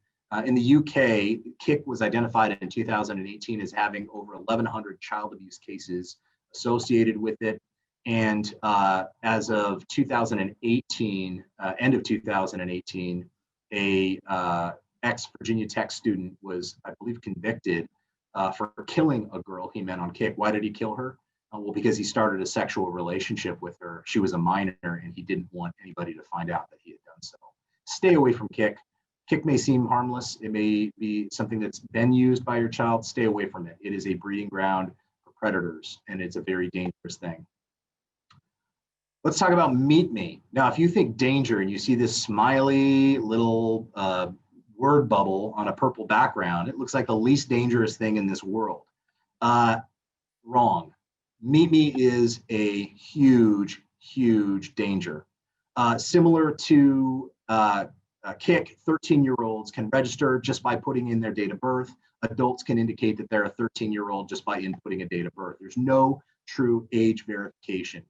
In the UK, Kik was identified in 2018 as having over 1,100 child abuse cases associated with it. And as of 2018, end of 2018, a ex-Virginia Tech student was, I believe, convicted for killing a girl he met on Kik. Why did he kill her? Well, because he started a sexual relationship with her. She was a minor, and he didn't want anybody to find out that he had done so. Stay away from Kik. Kik may seem harmless. It may be something that's been used by your child. Stay away from it. It is a breeding ground for predators, and it's a very dangerous thing. Let's talk about Meet Me. Now, if you think danger and you see this smiley little word bubble on a purple background, it looks like the least dangerous thing in this world. Wrong. Meet Me is a huge, huge danger. Similar to Kik, 13-year-olds can register just by putting in their date of birth. Adults can indicate that they're a 13-year-old just by inputting a date of birth. There's no true age verification.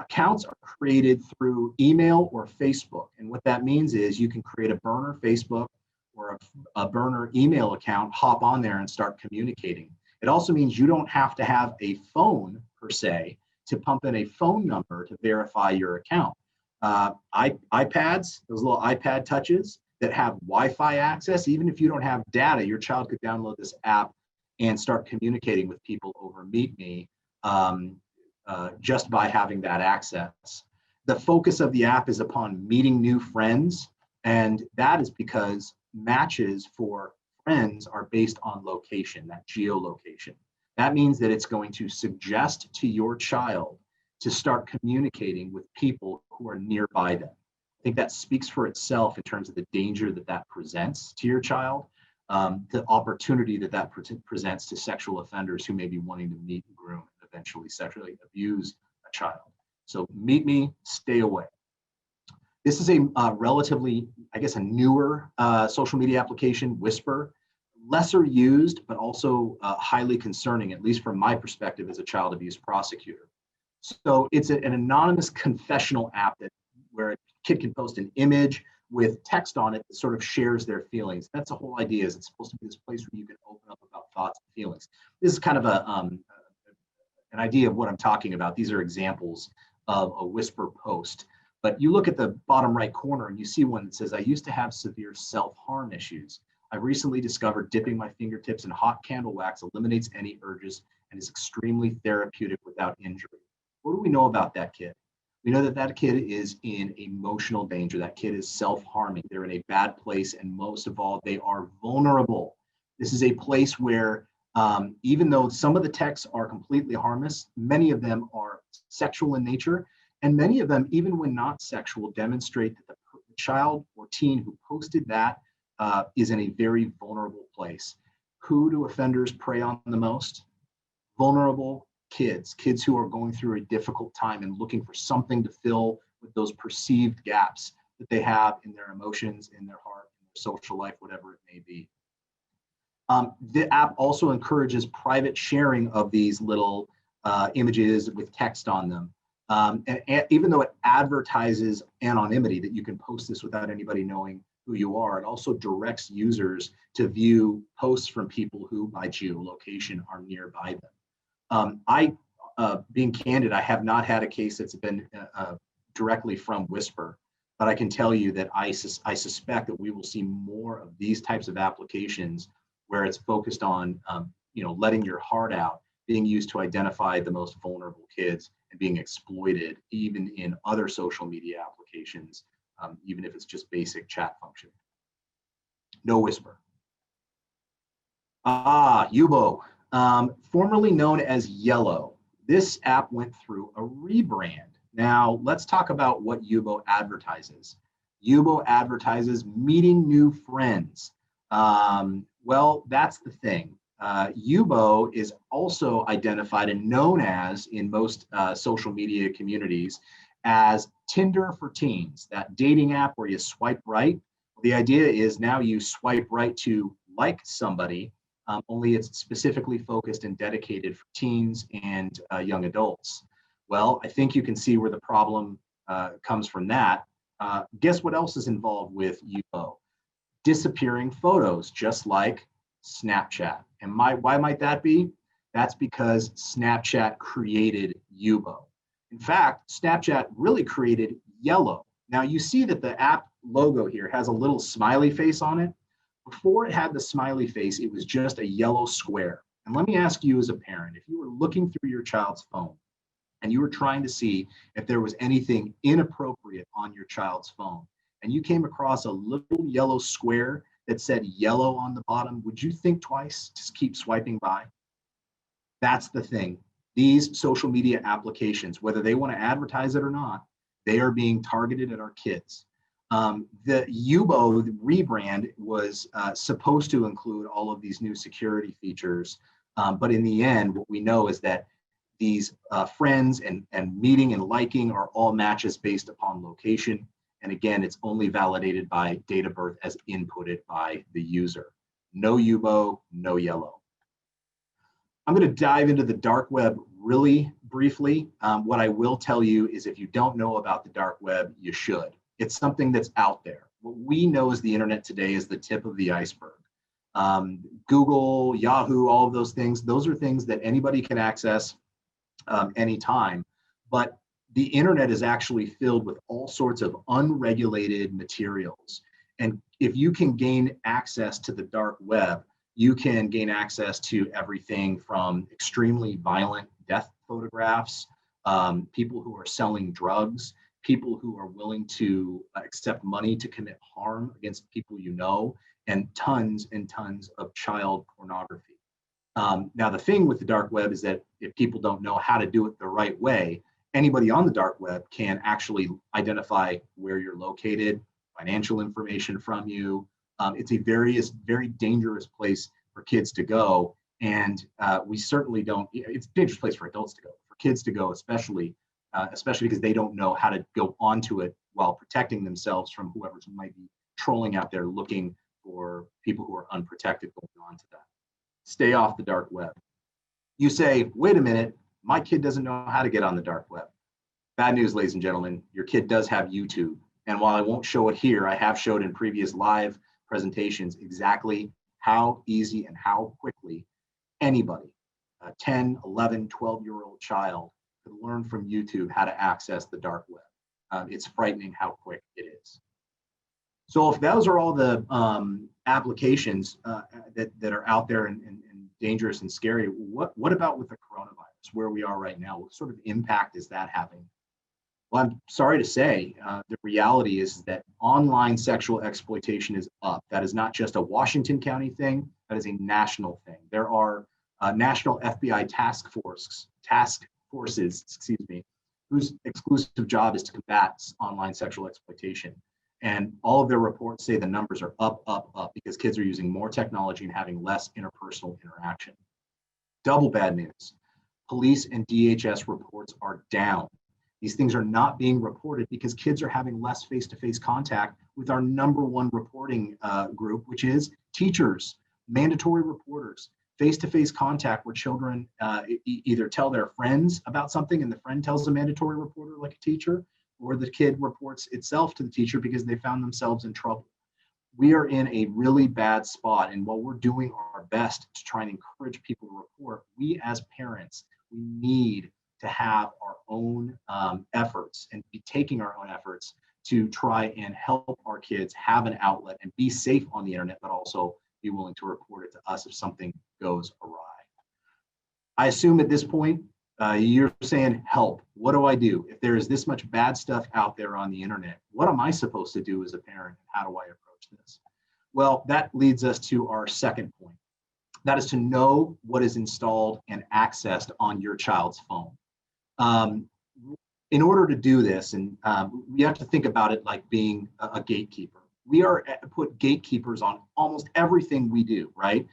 Accounts are created through email or Facebook. And what that means is you can create a burner Facebook or a burner email account, hop on there and start communicating. It also means you don't have to have a phone per se to pump in a phone number to verify your account. iPads, those little iPad touches that have Wi-Fi access, even if you don't have data, your child could download this app and start communicating with people over Meet Me just by having that access. The focus of the app is upon meeting new friends, and that is because matches for friends are based on location, that geolocation. That means that it's going to suggest to your child to start communicating with people who are nearby them. I think that speaks for itself in terms of the danger that that presents to your child, the opportunity that that presents to sexual offenders who may be wanting to meet, groom, and eventually sexually abuse a child. So meet me, stay away. This is a relatively, I guess, a newer social media application, Whisper, lesser used, but also highly concerning, at least from my perspective as a child abuse prosecutor. So it's an anonymous confessional app where a kid can post an image with text on it that sort of shares their feelings. That's the whole idea, is it's supposed to be this place where you can open up about thoughts and feelings. This is kind of an idea of what I'm talking about. These are examples of a Whisper post. But you look at the bottom right corner and you see one that says, I used to have severe self-harm issues. I've recently discovered dipping my fingertips in hot candle wax eliminates any urges and is extremely therapeutic without injury. What do we know about that kid? We know that that kid is in emotional danger. That kid is self-harming. They're in a bad place, and most of all, they are vulnerable. This is a place where even though some of the texts are completely harmless, many of them are sexual in nature, and many of them, even when not sexual, demonstrate that the child or teen who posted that is in a very vulnerable place. Who do offenders prey on the most? Vulnerable kids who are going through a difficult time and looking for something to fill with those perceived gaps that they have in their emotions, in their heart, in their social life, whatever it may be. The app also encourages private sharing of these little images with text on them. And even though it advertises anonymity, that you can post this without anybody knowing who you are, it also directs users to view posts from people who, by geolocation, are nearby them. Being candid, I have not had a case that's been directly from Whisper, but I can tell you that I suspect that we will see more of these types of applications where it's focused on, letting your heart out, being used to identify the most vulnerable kids and being exploited even in other social media applications, even if it's just basic chat function. No Whisper. Yubo, formerly known as Yellow. This app went through a rebrand. Now, let's talk about what Yubo advertises. Yubo advertises meeting new friends. Well, that's the thing. Yubo is also identified and known as, in most social media communities, as Tinder for teens, that dating app where you swipe right. The idea is now you swipe right to like somebody, only it's specifically focused and dedicated for teens and young adults. Well, I think you can see where the problem comes from that. Guess what else is involved with Yubo? Disappearing photos, just like Snapchat. And why might that be? That's because Snapchat created Yubo. In fact, Snapchat really created Yellow. Now you see that the app logo here has a little smiley face on it. Before it had the smiley face, it was just a yellow square. And let me ask you as a parent, if you were looking through your child's phone and you were trying to see if there was anything inappropriate on your child's phone, and you came across a little yellow square that said yellow on the bottom, would you think twice? Just keep swiping by? That's the thing. These social media applications, whether they want to advertise it or not, they are being targeted at our kids. The Yubo rebrand was supposed to include all of these new security features, but in the end, what we know is that these friends and meeting and liking are all matches based upon location. And again, it's only validated by date of birth as inputted by the user. No Yubo, no Yellow. I'm going to dive into the dark web really briefly. What I will tell you is if you don't know about the dark web, you should. It's something that's out there. What we know as the internet today is the tip of the iceberg. Google, Yahoo, all of those things, those are things that anybody can access anytime. But the internet is actually filled with all sorts of unregulated materials. And if you can gain access to the dark web, you can gain access to everything from extremely violent death photographs, people who are selling drugs, people who are willing to accept money to commit harm against people you know, and tons of child pornography. Now, the thing with the dark web is that if people don't know how to do it the right way, anybody on the dark web can actually identify where you're located, financial information from you. It's a very dangerous place for kids to go. And we certainly don't, it's a dangerous place for adults to go, for kids to go, especially because they don't know how to go onto it while protecting themselves from whoever might be trolling out there looking for people who are unprotected going onto that. Stay off the dark web. You say, wait a minute, my kid doesn't know how to get on the dark web. Bad news, ladies and gentlemen, your kid does have YouTube. And while I won't show it here, I have showed in previous live presentations exactly how easy and how quickly anybody, a 10, 11, 12-year-old child, could learn from YouTube how to access the dark web. It's frightening how quick it is. So if those are all the applications that are out there and dangerous and scary, what about with the coronavirus, where we are right now? What sort of impact is that having? Well, I'm sorry to say, the reality is that online sexual exploitation is up. That is not just a Washington County thing, that is a national thing. There are national FBI task forces, whose exclusive job is to combat online sexual exploitation. And all of their reports say the numbers are up, because kids are using more technology and having less interpersonal interaction. Double bad news. Police and DHS reports are down. These things are not being reported because kids are having less face-to-face contact with our number one reporting group, which is teachers, mandatory reporters, face-to-face contact where children either tell their friends about something and the friend tells a mandatory reporter like a teacher, or the kid reports itself to the teacher because they found themselves in trouble. We are in a really bad spot. And while we're doing our best to try and encourage people to report, we as parents, we need to have our own efforts and be taking our own efforts to try and help our kids have an outlet and be safe on the internet, but also be willing to report it to us if something goes awry. I assume at this point, you're saying, help, what do I do? If there is this much bad stuff out there on the internet, what am I supposed to do as a parent? How do I approach this? Well, that leads us to our second point. That is to know what is installed and accessed on your child's phone. In order to do this, and we have to think about it like being a gatekeeper. We are put gatekeepers on almost everything we do, right?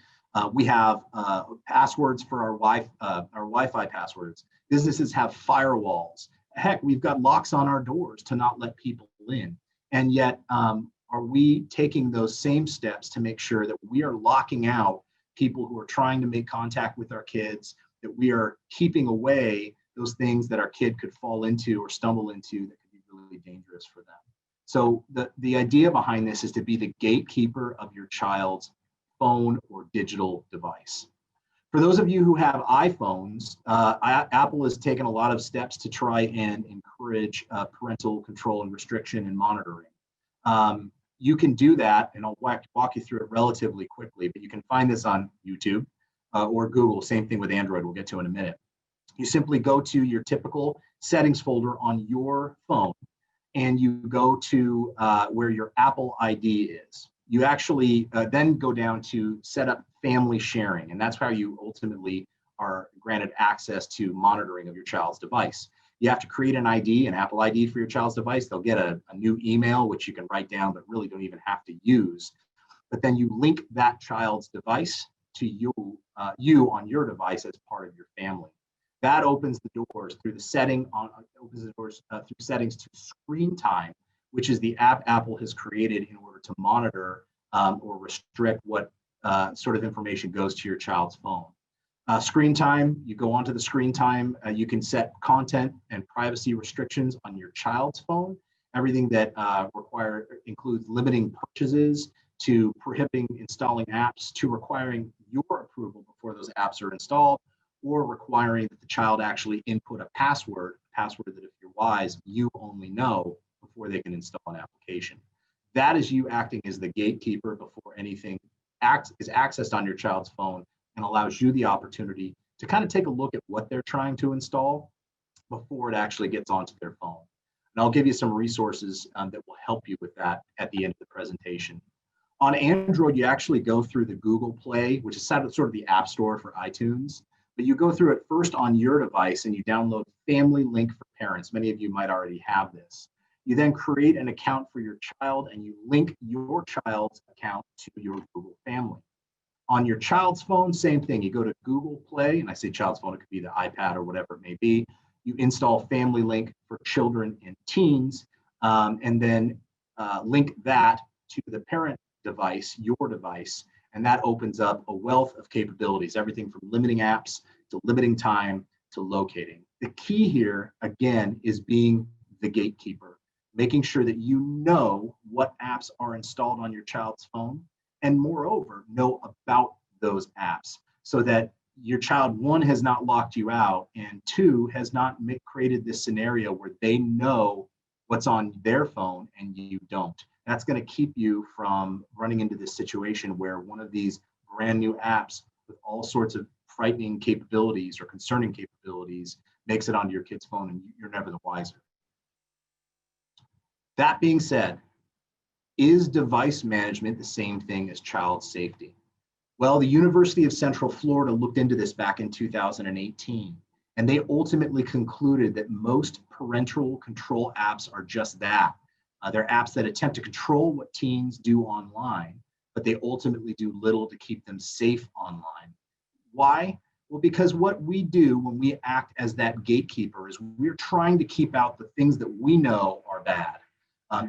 We have passwords for our Wi-Fi passwords. Businesses have firewalls. Heck, we've got locks on our doors to not let people in. And yet, are we taking those same steps to make sure that we are locking out people who are trying to make contact with our kids, that we are keeping away those things that our kid could fall into or stumble into that could be really dangerous for them? So the idea behind this is to be the gatekeeper of your child's phone or digital device. For those of you who have iPhones, Apple has taken a lot of steps to try and encourage parental control and restriction and monitoring. You can do that, and I'll walk you through it relatively quickly, but you can find this on YouTube or Google. Same thing with Android, we'll get to in a minute. You simply go to your typical settings folder on your phone, and you go to where your Apple ID is. You actually then go down to set up family sharing, and that's how you ultimately are granted access to monitoring of your child's device. You have to create an ID, an Apple ID for your child's device. They'll get a new email, which you can write down, but really don't even have to use. But then you link that child's device to you on your device as part of your family. That opens the doors through the settings to screen time, which is the app Apple has created in order to monitor or restrict what sort of information goes to your child's phone. Screen time, you go onto the screen time, you can set content and privacy restrictions on your child's phone. Everything that includes limiting purchases, to prohibiting installing apps, to requiring your approval before those apps are installed, or requiring that the child actually input a password that if you're wise, you only know before they can install an application. That is you acting as the gatekeeper before anything is accessed on your child's phone, and allows you the opportunity to kind of take a look at what they're trying to install before it actually gets onto their phone. And I'll give you some resources that will help you with that at the end of the presentation. On Android, you actually go through the Google Play, which is sort of the app store for iTunes, but you go through it first on your device and you download Family Link for Parents. Many of you might already have this. You then create an account for your child and you link your child's account to your Google Family. On your child's phone, same thing. You go to Google Play, and I say child's phone, it could be the iPad or whatever it may be. You install Family Link for children and teens, and then link that to the parent device, your device, and that opens up a wealth of capabilities, everything from limiting apps to limiting time to locating. The key here, again, is being the gatekeeper, making sure that you know what apps are installed on your child's phone, and moreover, know about those apps so that your child, one, has not locked you out, and two, has not created this scenario where they know what's on their phone and you don't. That's going to keep you from running into this situation where one of these brand new apps with all sorts of frightening capabilities or concerning capabilities makes it onto your kid's phone and you're never the wiser. That being said, is device management the same thing as child safety? Well, the University of Central Florida looked into this back in 2018, and they ultimately concluded that most parental control apps are just that. They're apps that attempt to control what teens do online, but they ultimately do little to keep them safe online. Why? Well, because what we do when we act as that gatekeeper is we're trying to keep out the things that we know are bad.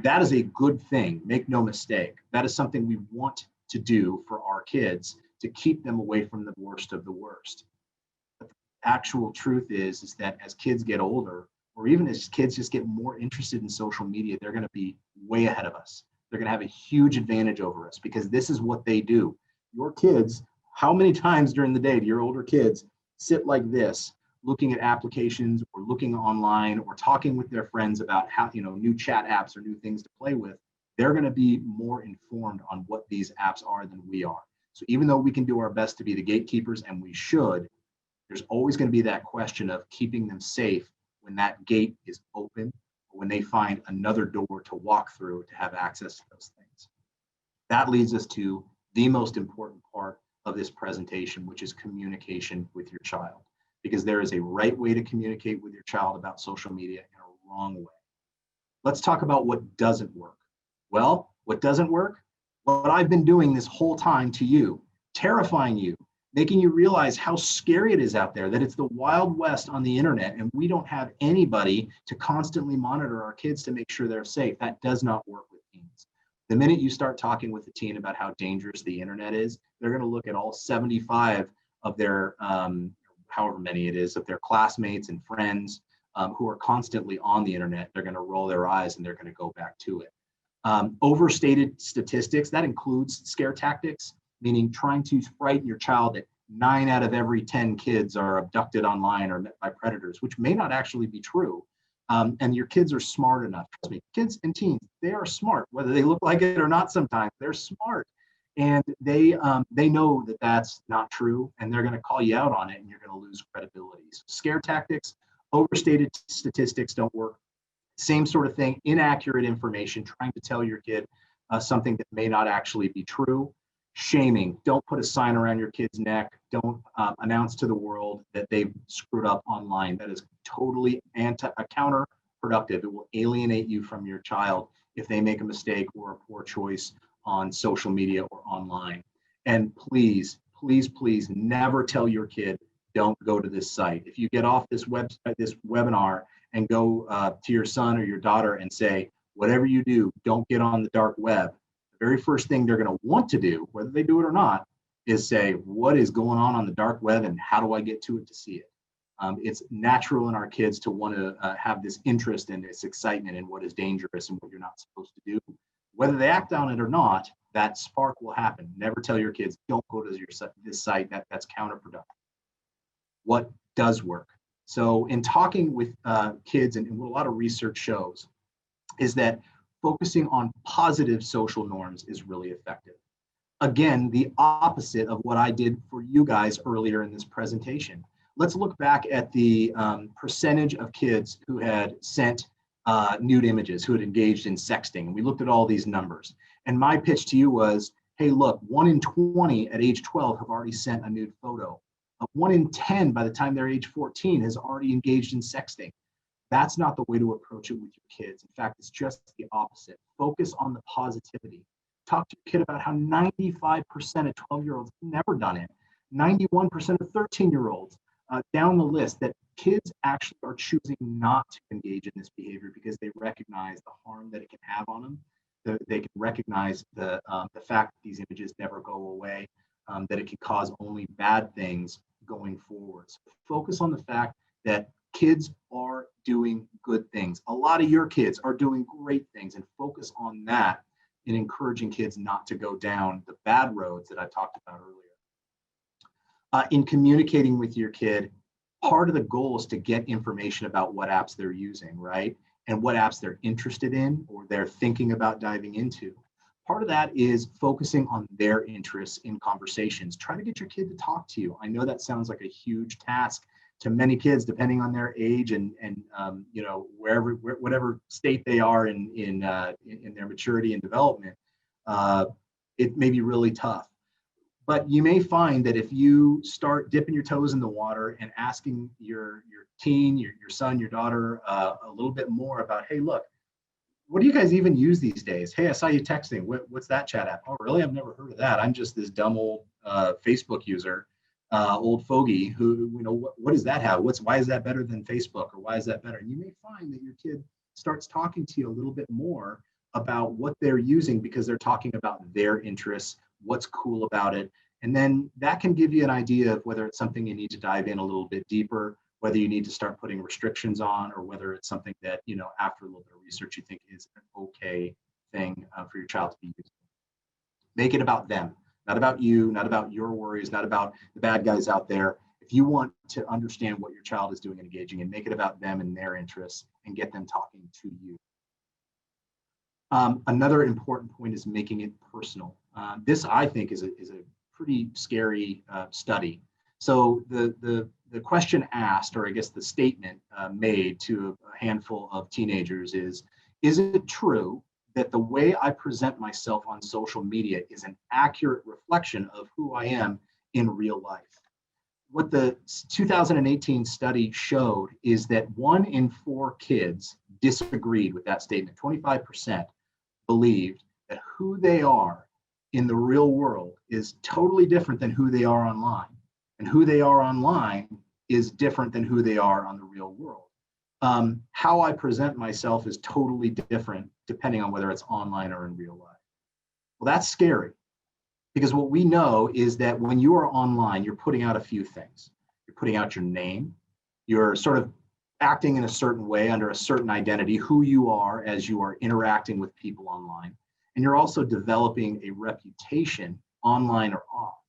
That is a good thing, make no mistake. That is something we want to do for our kids to keep them away from the worst of the worst. But the actual truth is that as kids get older, or even as kids just get more interested in social media, they're going to be way ahead of us. They're going to have a huge advantage over us because this is what they do. Your kids, how many times during the day do your older kids sit like this, looking at applications or looking online or talking with their friends about how, new chat apps or new things to play with? They're going to be more informed on what these apps are than we are. So even though we can do our best to be the gatekeepers, and we should, there's always going to be that question of keeping them safe when that gate is open, or when they find another door to walk through to have access to those things. That leads us to the most important part of this presentation, which is communication with your child, because there is a right way to communicate with your child about social media and a wrong way. Let's talk about what doesn't work. Well, what doesn't work? What I've been doing this whole time to you, terrifying you, making you realize how scary it is out there, that it's the Wild West on the internet, and we don't have anybody to constantly monitor our kids to make sure they're safe. That does not work with teens. The minute you start talking with a teen about how dangerous the internet is, they're going to look at all 75 of their, however many it is, of their classmates and friends who are constantly on the internet. They're going to roll their eyes and they're going to go back to it. Overstated statistics, that includes scare tactics, meaning trying to frighten your child that 9 out of every 10 kids are abducted online or met by predators, which may not actually be true. And your kids are smart enough. Trust me, kids and teens, they are smart, whether they look like it or not sometimes. They're smart. And they know that that's not true, and they're going to call you out on it, and you're going to lose credibility. So scare tactics, overstated statistics don't work. Same sort of thing, inaccurate information, trying to tell your kid something that may not actually be true. Shaming, don't put a sign around your kid's neck. Don't announce to the world that they've screwed up online. That is totally counterproductive. It will alienate you from your child if they make a mistake or a poor choice on social media or online. And please, please, please never tell your kid, don't go to this site. If you get off this webinar and go to your son or your daughter and say, whatever you do, don't get on the dark web, the very first thing they're going to want to do, whether they do it or not, is say, what is going on the dark web and how do I get to it to see it? It's natural in our kids to want to have this interest and this excitement in what is dangerous and what you're not supposed to do. Whether they act on it or not, that spark will happen. Never tell your kids, don't go to this site, that's counterproductive. What does work? So in talking with kids, and what a lot of research shows, is that focusing on positive social norms is really effective. Again, the opposite of what I did for you guys earlier in this presentation. Let's look back at the percentage of kids who had sent nude images who had engaged in sexting. And we looked at all these numbers. And my pitch to you was, hey, look, 1 in 20 at age 12 have already sent a nude photo. 1 in 10 by the time they're age 14 has already engaged in sexting. That's not the way to approach it with your kids. In fact, it's just the opposite. Focus on the positivity. Talk to your kid about how 95% of 12-year-olds have never done it. 91% of 13-year-olds, down the list, that kids actually are choosing not to engage in this behavior because they recognize the harm that it can have on them. They can recognize the fact that these images never go away, that it can cause only bad things going forward. So focus on the fact that kids are doing good things. A lot of your kids are doing great things, and focus on that in encouraging kids not to go down the bad roads that I talked about earlier. In communicating with your kid, part of the goal is to get information about what apps they're using, right? And what apps they're interested in or they're thinking about diving into. Part of that is focusing on their interests in conversations. Try to get your kid to talk to you. I know that sounds like a huge task to many kids, depending on their age and you know, whatever state they are in their maturity and development. It may be really tough. But you may find that if you start dipping your toes in the water and asking your teen, your son, your daughter a little bit more about, hey, look, what do you guys even use these days? Hey, I saw you texting. What's that chat app? Oh, really? I've never heard of that. I'm just this dumb old Facebook user, old fogey who, you know, what does that have? Why is that better than Facebook, or why is that better? And you may find that your kid starts talking to you a little bit more about what they're using because they're talking about their interests, what's cool about it. And then that can give you an idea of whether it's something you need to dive in a little bit deeper, whether you need to start putting restrictions on, or whether it's something that, you know, after a little bit of research, you think is an okay thing for your child to be using. Make it about them, not about you, not about your worries, not about the bad guys out there. If you want to understand what your child is doing and engaging in, make it about them and their interests and get them talking to you. Another important point is making it personal. This, I think, is a pretty scary study. So the question asked, or I guess the statement made to a handful of teenagers is it true that the way I present myself on social media is an accurate reflection of who I am in real life? What the 2018 study showed is that 1 in 4 kids disagreed with that statement. 25% believed that who they are in the real world is totally different than who they are online. And who they are online is different than who they are on the real world. How I present myself is totally different depending on whether it's online or in real life. Well, that's scary, because what we know is that when you are online, you're putting out a few things. You're putting out your name. You're sort of acting in a certain way under a certain identity, who you are as you are interacting with people online. And you're also developing a reputation online or off.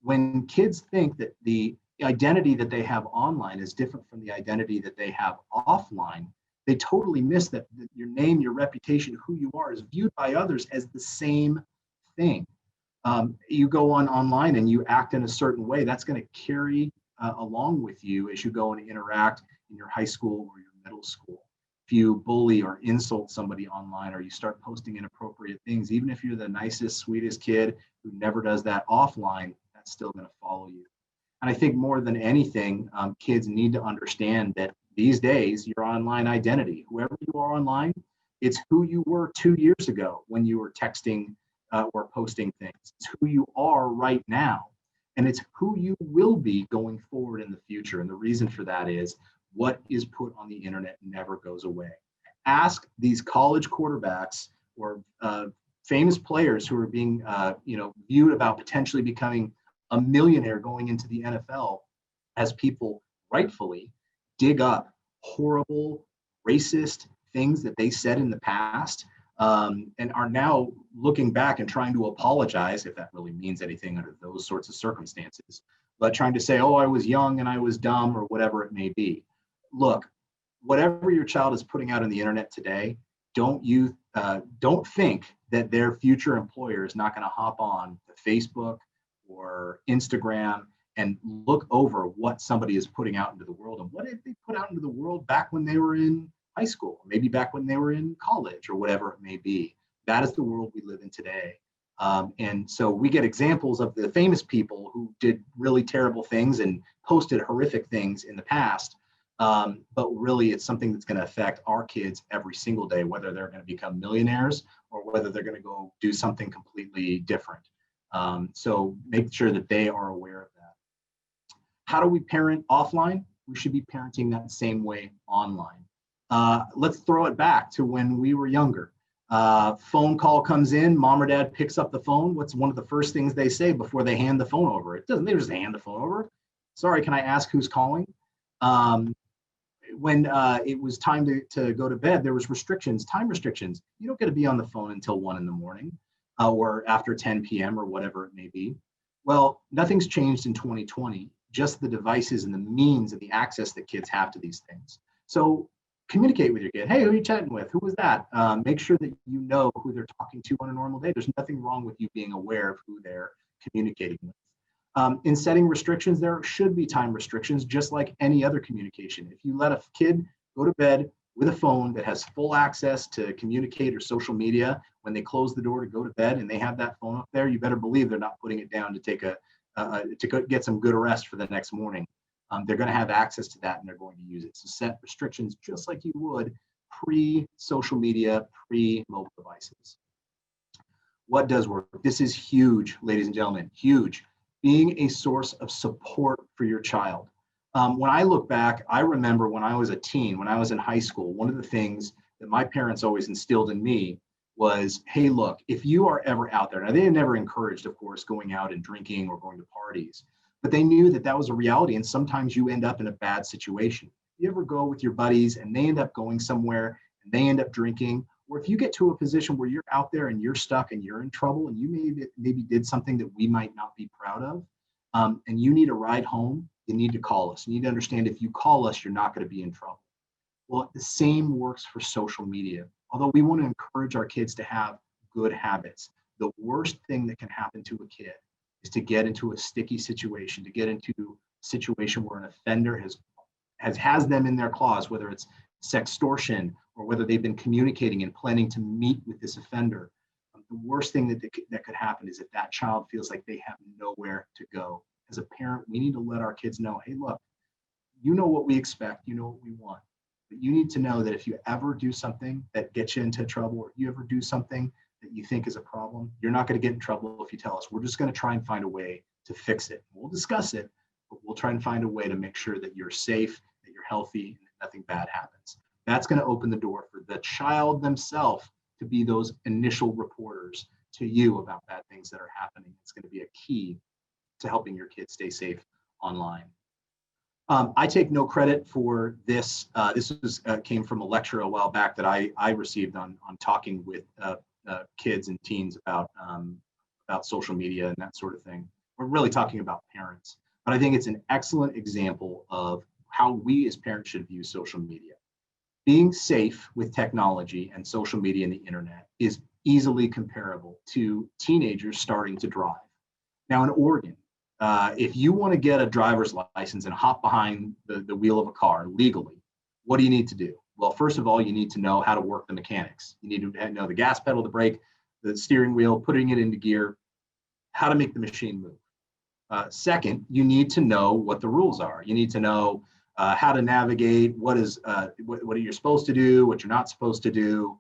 When kids think that the identity that they have online is different from the identity that they have offline, they totally miss that your name, your reputation, who you are is viewed by others as the same thing. You go on online and you act in a certain way, that's going to carry along with you as you go and interact in your high school or your middle school. If you bully or insult somebody online, or you start posting inappropriate things, even if you're the nicest, sweetest kid who never does that offline, that's still going to follow you. And I think more than anything, kids need to understand that these days, your online identity, whoever you are online, it's who you were 2 years ago when you were texting or posting things. It's who you are right now. And it's who you will be going forward in the future. And the reason for that is what is put on the internet never goes away. Ask these college quarterbacks or famous players who are being viewed about potentially becoming a millionaire going into the NFL, as people rightfully dig up horrible, racist things that they said in the past, and are now looking back and trying to apologize, if that really means anything under those sorts of circumstances, but trying to say, oh, I was young and I was dumb, or whatever it may be. Look, whatever your child is putting out on the internet today, don't think that their future employer is not going to hop on the Facebook or Instagram and look over what somebody is putting out into the world. And what did they put out into the world back when they were in high school, maybe back when they were in college or whatever it may be. That is the world we live in today. And so we get examples of the famous people who did really terrible things and posted horrific things in the past. But really, it's something that's going to affect our kids every single day, whether they're going to become millionaires or whether they're going to go do something completely different. So make sure that they are aware of that. How do we parent offline? We should be parenting that same way online. Let's throw it back to when we were younger. Phone call comes in, mom or dad picks up the phone. What's one of the first things they say before they hand the phone over? It doesn't, they just hand the phone over. Sorry, can I ask who's calling? When it was time to go to bed, there was restrictions, time restrictions. You don't get to be on the phone until 1 a.m. Or after 10 p.m. or whatever it may be. Well, nothing's changed in 2020, just the devices and the means and the access that kids have to these things. So communicate with your kid. Hey, who are you chatting with? Who was that? Make sure that you know who they're talking to on a normal day. There's nothing wrong with you being aware of who they're communicating with. In setting restrictions, there should be time restrictions, just like any other communication. If you let a kid go to bed with a phone that has full access to communicate or social media, when they close the door to go to bed and they have that phone up there, you better believe they're not putting it down to take to get some good rest for the next morning. They're going to have access to that and they're going to use it. So set restrictions just like you would pre-social media, pre-mobile devices. What does work? This is huge, ladies and gentlemen, huge. Being a source of support for your child. When I look back, I remember when I was a teen, when I was in high school, one of the things that my parents always instilled in me was, hey, look, if you are ever out there, now they never encouraged, of course, going out and drinking or going to parties, but they knew that that was a reality. And sometimes you end up in a bad situation. You ever go with your buddies and they end up going somewhere and they end up drinking, or if you get to a position where you're out there and you're stuck and you're in trouble and you maybe did something that we might not be proud of, and you need a ride home, you need to call us. You need to understand if you call us, you're not going to be in trouble. Well, the same works for social media. Although we want to encourage our kids to have good habits, the worst thing that can happen to a kid is to get into a sticky situation, to get into a situation where an offender has them in their claws, whether it's sextortion or whether they've been communicating and planning to meet with this offender. The worst thing that could happen is if that child feels like they have nowhere to go. As a parent, we need to let our kids know, hey, look, you know what we expect, you know what we want. But you need to know that if you ever do something that gets you into trouble, or you ever do something that you think is a problem, you're not going to get in trouble if you tell us. We're just going to try and find a way to fix it. We'll discuss it, but we'll try and find a way to make sure that you're safe, that you're healthy, and that nothing bad happens. That's going to open the door for the child themselves to be those initial reporters to you about bad things that are happening. It's going to be a key to helping your kids stay safe online. I take no credit for this. Came from a lecture a while back that I received on talking with kids and teens about social media and that sort of thing. We're really talking about parents, but I think it's an excellent example of how we as parents should view social media. Being safe with technology and social media and the internet is easily comparable to teenagers starting to drive. Now in Oregon, if you want to get a driver's license and hop behind the wheel of a car legally, what do you need to do? Well, first of all, you need to know how to work the mechanics. You need to know the gas pedal, the brake, the steering wheel, putting it into gear, how to make the machine move. Second, you need to know what the rules are. You need to know how to navigate, what are you supposed to do, what you're not supposed to do,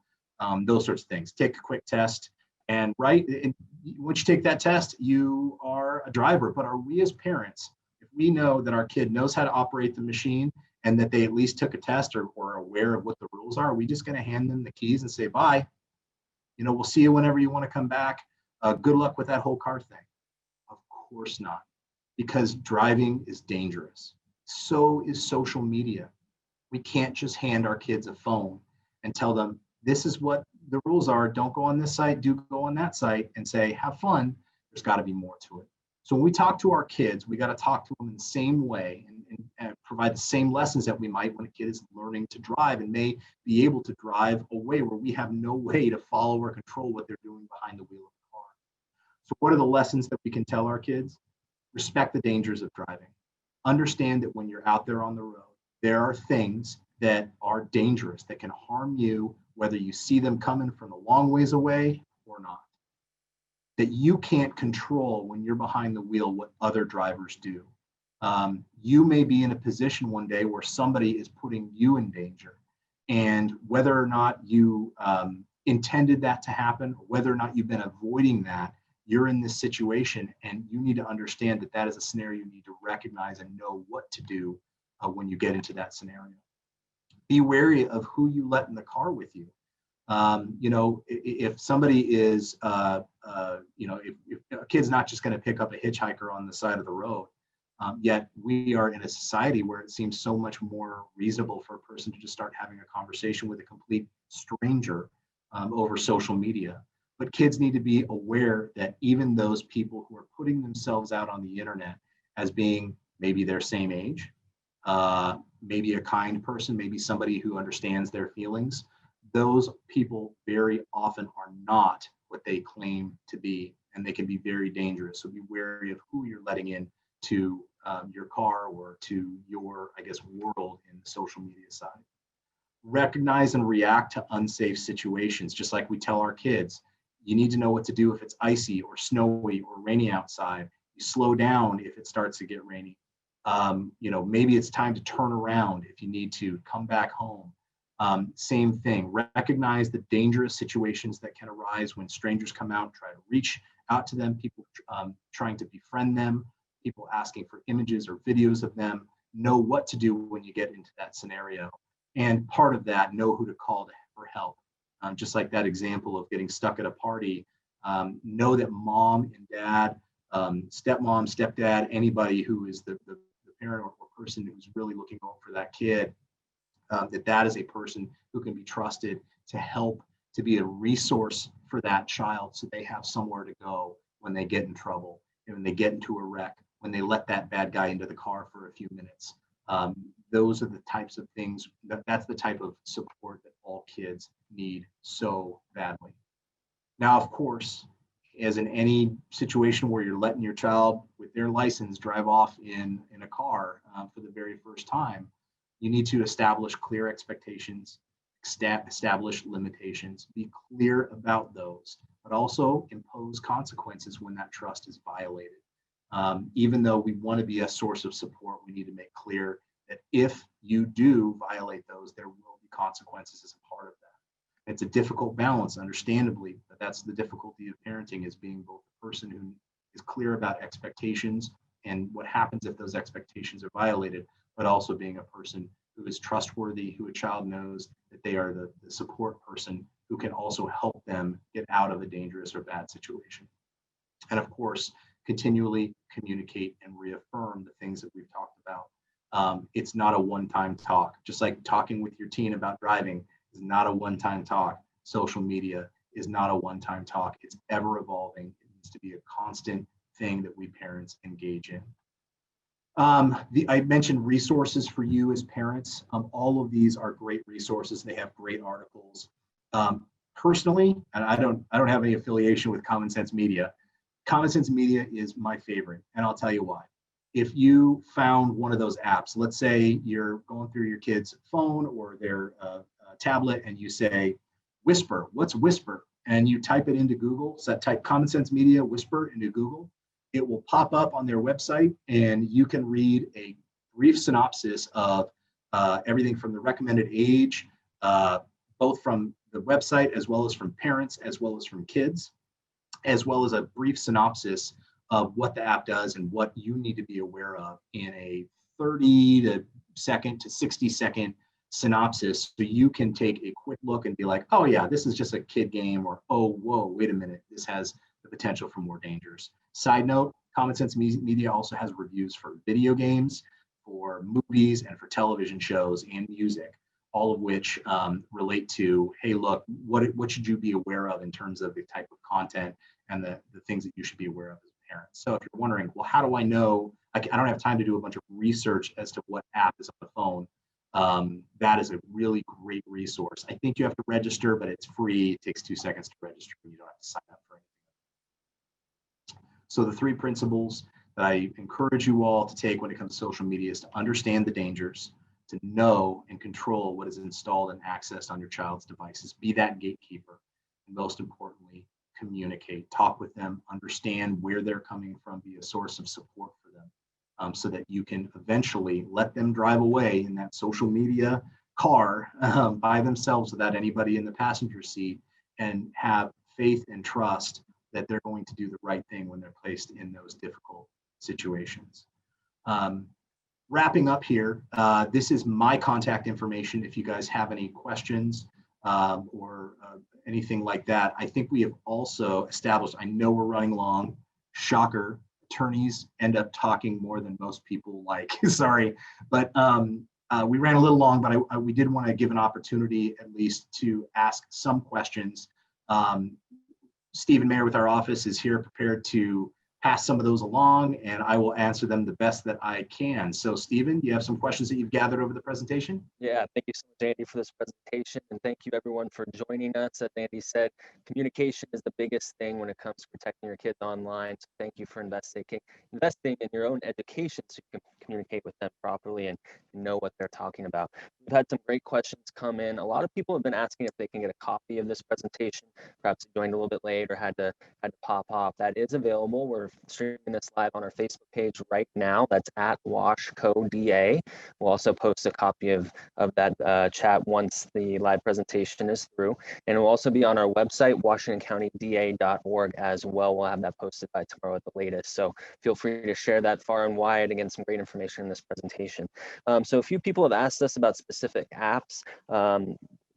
those sorts of things. Take a quick test. And once you take that test, you are a driver. But are we as parents, if we know that our kid knows how to operate the machine and that they at least took a test or are aware of what the rules are we just going to hand them the keys and say, bye? We'll see you whenever you want to come back. Good luck with that whole car thing. Of course not, because driving is dangerous. So is social media. We can't just hand our kids a phone and tell them, this is what the rules are. Don't go on this site, do go on that site, and say, have fun. There's got to be more to it. So when we talk to our kids, we got to talk to them in the same way and provide the same lessons that we might when a kid is learning to drive and may be able to drive a way where we have no way to follow or control what they're doing behind the wheel of the car. So what are the lessons that we can tell our kids? Respect the dangers of driving. Understand that when you're out there on the road, there are things that are dangerous, that can harm you, whether you see them coming from a long ways away or not. That you can't control when you're behind the wheel what other drivers do. You may be in a position one day where somebody is putting you in danger. And whether or not you intended that to happen, or whether or not you've been avoiding that, you're in this situation, and you need to understand that that is a scenario you need to recognize and know what to do when you get into that scenario. Be wary of who you let in the car with you. If somebody is, if a kid's not just going to pick up a hitchhiker on the side of the road, yet we are in a society where it seems so much more reasonable for a person to just start having a conversation with a complete stranger over social media. But kids need to be aware that even those people who are putting themselves out on the internet as being maybe their same age, maybe a kind person, maybe somebody who understands their feelings, those people very often are not what they claim to be, and they can be very dangerous. So be wary of who you're letting in to your car or to your, world in the social media side. Recognize and react to unsafe situations, just like we tell our kids. You need to know what to do if it's icy or snowy or rainy outside. You slow down if it starts to get rainy. Maybe it's time to turn around if you need to come back home. Same thing, recognize the dangerous situations that can arise when strangers come out and try to reach out to them, people trying to befriend them, people asking for images or videos of them. Know what to do when you get into that scenario. And part of that, know who to call for help. Just like that example of getting stuck at a party, know that mom and dad, stepmom, stepdad, anybody who is the parent or person who's really looking out for that kid, that is a person who can be trusted to help, to be a resource for that child, so they have somewhere to go when they get in trouble, and when they get into a wreck, when they let that bad guy into the car for a few minutes. Those are the types of things, that's the type of support that all kids need so badly. Now, of course, as in any situation where you're letting your child with their license drive off in a car for the very first time, you need to establish clear expectations, establish limitations, be clear about those, but also impose consequences when that trust is violated. Even though we want to be a source of support, we need to make clear that if you do violate those, there will be consequences as a part of that. It's a difficult balance, understandably, but that's the difficulty of parenting, is being both the person who is clear about expectations and what happens if those expectations are violated, but also being a person who is trustworthy, who a child knows that they are the support person who can also help them get out of a dangerous or bad situation. And of course, continually communicate and reaffirm the things that we've talked about. It's not a one-time talk. Just like talking with your teen about driving is not a one-time talk. Social media is not a one-time talk. It's ever evolving. It needs to be a constant thing that we parents engage in. I mentioned resources for you as parents. All of these are great resources. They have great articles. Personally, and I don't have any affiliation with Common Sense Media. Common Sense Media is my favorite, and I'll tell you why. If you found one of those apps, let's say you're going through your kid's phone or their tablet, and you say, Whisper, what's Whisper? And you type it into Google, so type Common Sense Media Whisper into Google, it will pop up on their website, and you can read a brief synopsis of everything from the recommended age, both from the website as well as from parents, as well as from kids, as well as a brief synopsis of what the app does and what you need to be aware of in a 30-second to 60-second synopsis, so you can take a quick look and be like, oh yeah, this is just a kid game, or oh, whoa, wait a minute, this has the potential for more dangers. Side note, Common Sense Media also has reviews for video games, for movies, and for television shows and music, all of which relate to, hey, look, what should you be aware of in terms of the type of content and the things that you should be aware of as a parent. So if you're wondering, well, how do I know? I don't have time to do a bunch of research as to what app is on the phone. That is a really great resource. I think you have to register, but it's free. It takes 2 seconds to register, and you don't have to sign up for anything. So the 3 principles that I encourage you all to take when it comes to social media is to understand the dangers, to know and control what is installed and accessed on your child's devices. Be that gatekeeper. And most importantly, communicate, talk with them, understand where they're coming from, be a source of support for them, so that you can eventually let them drive away in that social media car by themselves without anybody in the passenger seat, and have faith and trust that they're going to do the right thing when they're placed in those difficult situations. Wrapping up here, this is my contact information if you guys have any questions or anything like that. I think we have also established, I know we're running long, shocker, attorneys end up talking more than most people like, sorry, but we ran a little long, but we did want to give an opportunity at least to ask some questions. Stephen Mayer with our office is here prepared to pass some of those along, and I will answer them the best that I can. So Stephen, do you have some questions that you've gathered over the presentation? Yeah, thank you so much, Andy, for this presentation, and thank you everyone for joining us. As Andy said, communication is the biggest thing when it comes to protecting your kids online. So thank you for investing in your own education so you can communicate with them properly and know what they're talking about. We've had some great questions come in. A lot of people have been asking if they can get a copy of this presentation. Perhaps you joined a little bit late or had to pop off. That is available. We're streaming this live on our Facebook page right now. That's at WashCoDA. We'll also post a copy of that chat once the live presentation is through. And it will also be on our website, WashingtonCountyDA.org as well. We'll have that posted by tomorrow at the latest. So feel free to share that far and wide. Again, some great information in this presentation. So a few people have asked us about specific apps.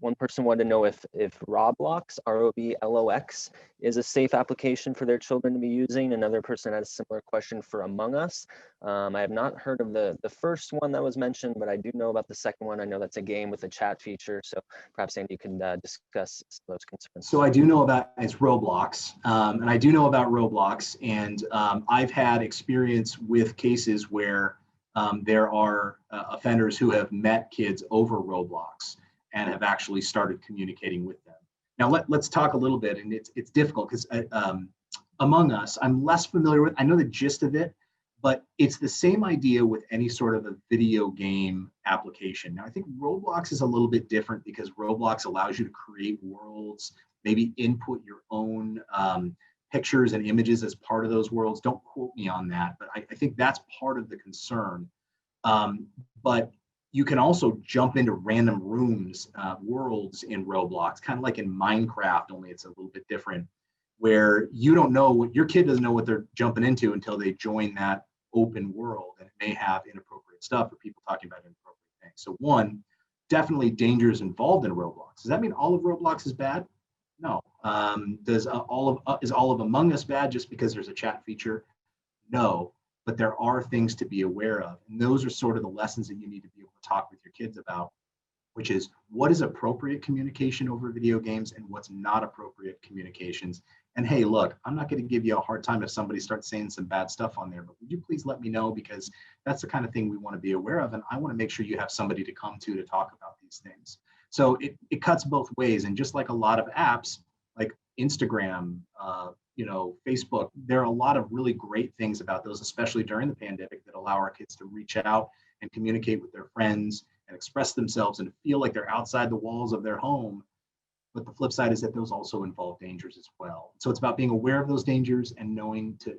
One person wanted to know if Roblox, ROBLOX, is a safe application for their children to be using. Another person had a similar question for Among Us. I have not heard of the first one that was mentioned, but I do know about the second one. I know that's a game with a chat feature. So perhaps Andy can discuss those concerns. So I do know about, it's Roblox, and I do know about Roblox, and I've had experience with cases where there are offenders who have met kids over Roblox and have actually started communicating with them. Now let's talk a little bit, and it's difficult because Among Us, I'm less familiar with. I know the gist of it, but it's the same idea with any sort of a video game application. Now I think Roblox is a little bit different because Roblox allows you to create worlds, maybe input your own pictures and images as part of those worlds. Don't quote me on that, but I think that's part of the concern. But you can also jump into random rooms, worlds in Roblox, kind of like in Minecraft, only it's a little bit different, where you don't know what your kid doesn't know what they're jumping into until they join that open world, and it may have inappropriate stuff or people talking about inappropriate things. So one, definitely dangers involved in Roblox. Does that mean all of Roblox is bad? No. Is all of Among Us bad just because there's a chat feature? No. But there are things to be aware of. And those are sort of the lessons that you need to be able to talk with your kids about, which is what is appropriate communication over video games and what's not appropriate communications. And hey, look, I'm not going to give you a hard time if somebody starts saying some bad stuff on there, but would you please let me know, because that's the kind of thing we want to be aware of. And I want to make sure you have somebody to come to talk about these things. So it cuts both ways. And just like a lot of apps like Instagram, Facebook, there are a lot of really great things about those, especially during the pandemic, that allow our kids to reach out and communicate with their friends and express themselves and feel like they're outside the walls of their home. But the flip side is that those also involve dangers as well. So it's about being aware of those dangers and knowing to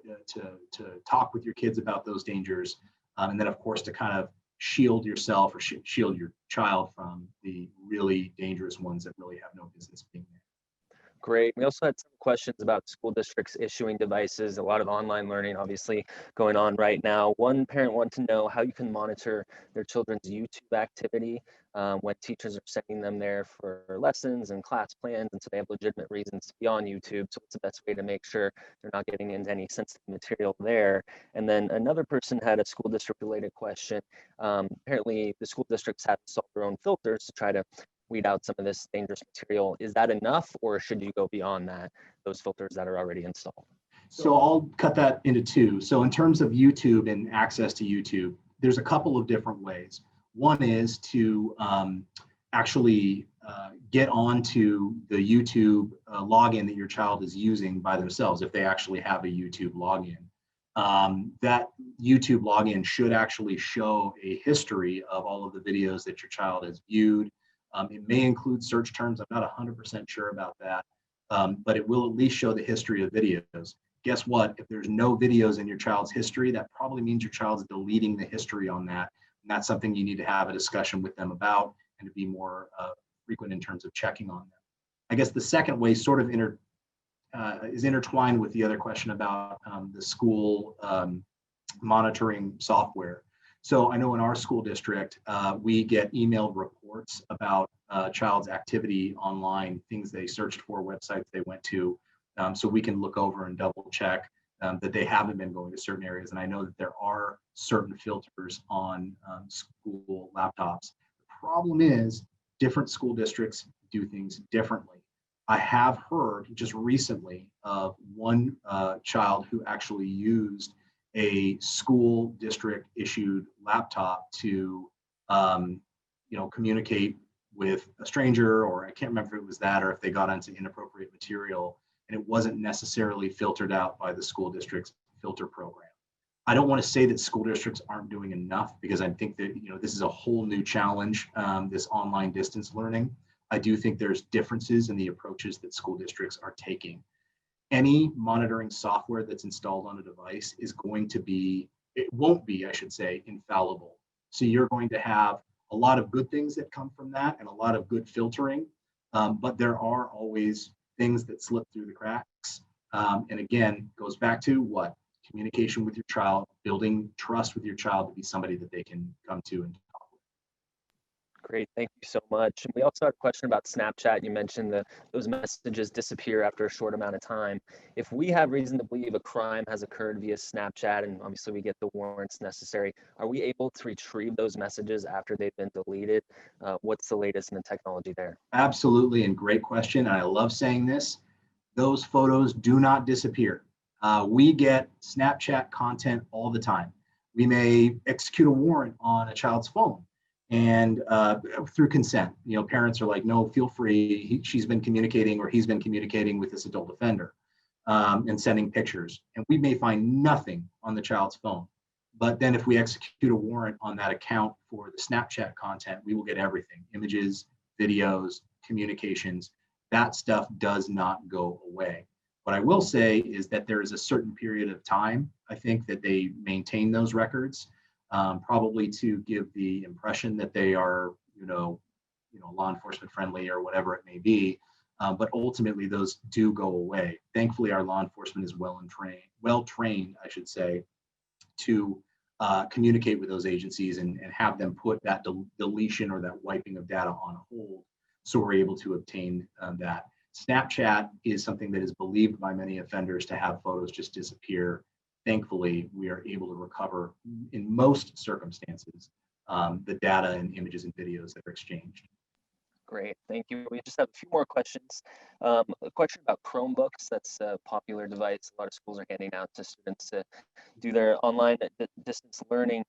talk with your kids about those dangers. And then of course, to kind of shield yourself or shield your child from the really dangerous ones that really have no business being there. Great. We also had some questions about school districts issuing devices, a lot of online learning obviously going on right now. One parent wanted to know how you can monitor their children's YouTube activity when teachers are sending them there for lessons and class plans, and so they have legitimate reasons to be on YouTube. So what's the best way to make sure they're not getting into any sensitive material there? And then another person had a school district related question. Apparently the school districts have installed their own filters to try to weed out some of this dangerous material. Is that enough, or should you go beyond that, those filters that are already installed? So I'll cut that into two. So in terms of YouTube and access to YouTube, there's a couple of different ways. One is to actually get onto the YouTube login that your child is using by themselves, if they actually have a YouTube login. that YouTube login should actually show a history of all of the videos that your child has viewed. It may include search terms. I'm not 100% sure about that, but it will at least show the history of videos. Guess what? If there's no videos in your child's history, that probably means your child's deleting the history on that. And that's something you need to have a discussion with them about and to be more frequent in terms of checking on them. I guess the second way sort of is intertwined with the other question about the school monitoring software. So I know in our school district, we get emailed reports about child's activity online, things they searched for, websites they went to, so we can look over and double check that they haven't been going to certain areas. And I know that there are certain filters on school laptops. The problem is different school districts do things differently. I have heard just recently of one child who actually used a school district issued laptop to, communicate with a stranger, or I can't remember if it was that or if they got onto inappropriate material, and it wasn't necessarily filtered out by the school district's filter program. I don't want to say that school districts aren't doing enough, because I think that this is a whole new challenge, this online distance learning. I do think there's differences in the approaches that school districts are taking. Any monitoring software that's installed on a device is going to be, it won't be, I should say, infallible. So you're going to have a lot of good things that come from that and a lot of good filtering, but there are always things that slip through the cracks. And again, goes back to what? Communication with your child, building trust with your child to be somebody that they can come to and talk with. Great, thank you so much. And we also had a question about Snapchat. You mentioned that those messages disappear after a short amount of time. If we have reason to believe a crime has occurred via Snapchat, and obviously we get the warrants necessary, are we able to retrieve those messages after they've been deleted? What's the latest in the technology there? Absolutely, and great question. And I love saying this. Those photos do not disappear. We get Snapchat content all the time. We may execute a warrant on a child's phone, and through consent, parents are like, no, feel free. She's been communicating, or he's been communicating with this adult offender, and sending pictures. And we may find nothing on the child's phone. But then if we execute a warrant on that account for the Snapchat content, we will get everything: images, videos, communications. That stuff does not go away. What I will say is that there is a certain period of time, I think, that they maintain those records, probably to give the impression that they are, law enforcement friendly or whatever it may be. But ultimately, those do go away. Thankfully, our law enforcement is well trained, I should say, to communicate with those agencies and have them put that deletion or that wiping of data on hold, so we're able to obtain that. Snapchat is something that is believed by many offenders to have photos just disappear. Thankfully, we are able to recover, in most circumstances, the data and images and videos that are exchanged. Great, thank you. We just have a few more questions. A question about Chromebooks. That's a popular device a lot of schools are handing out to students to do their online distance learning.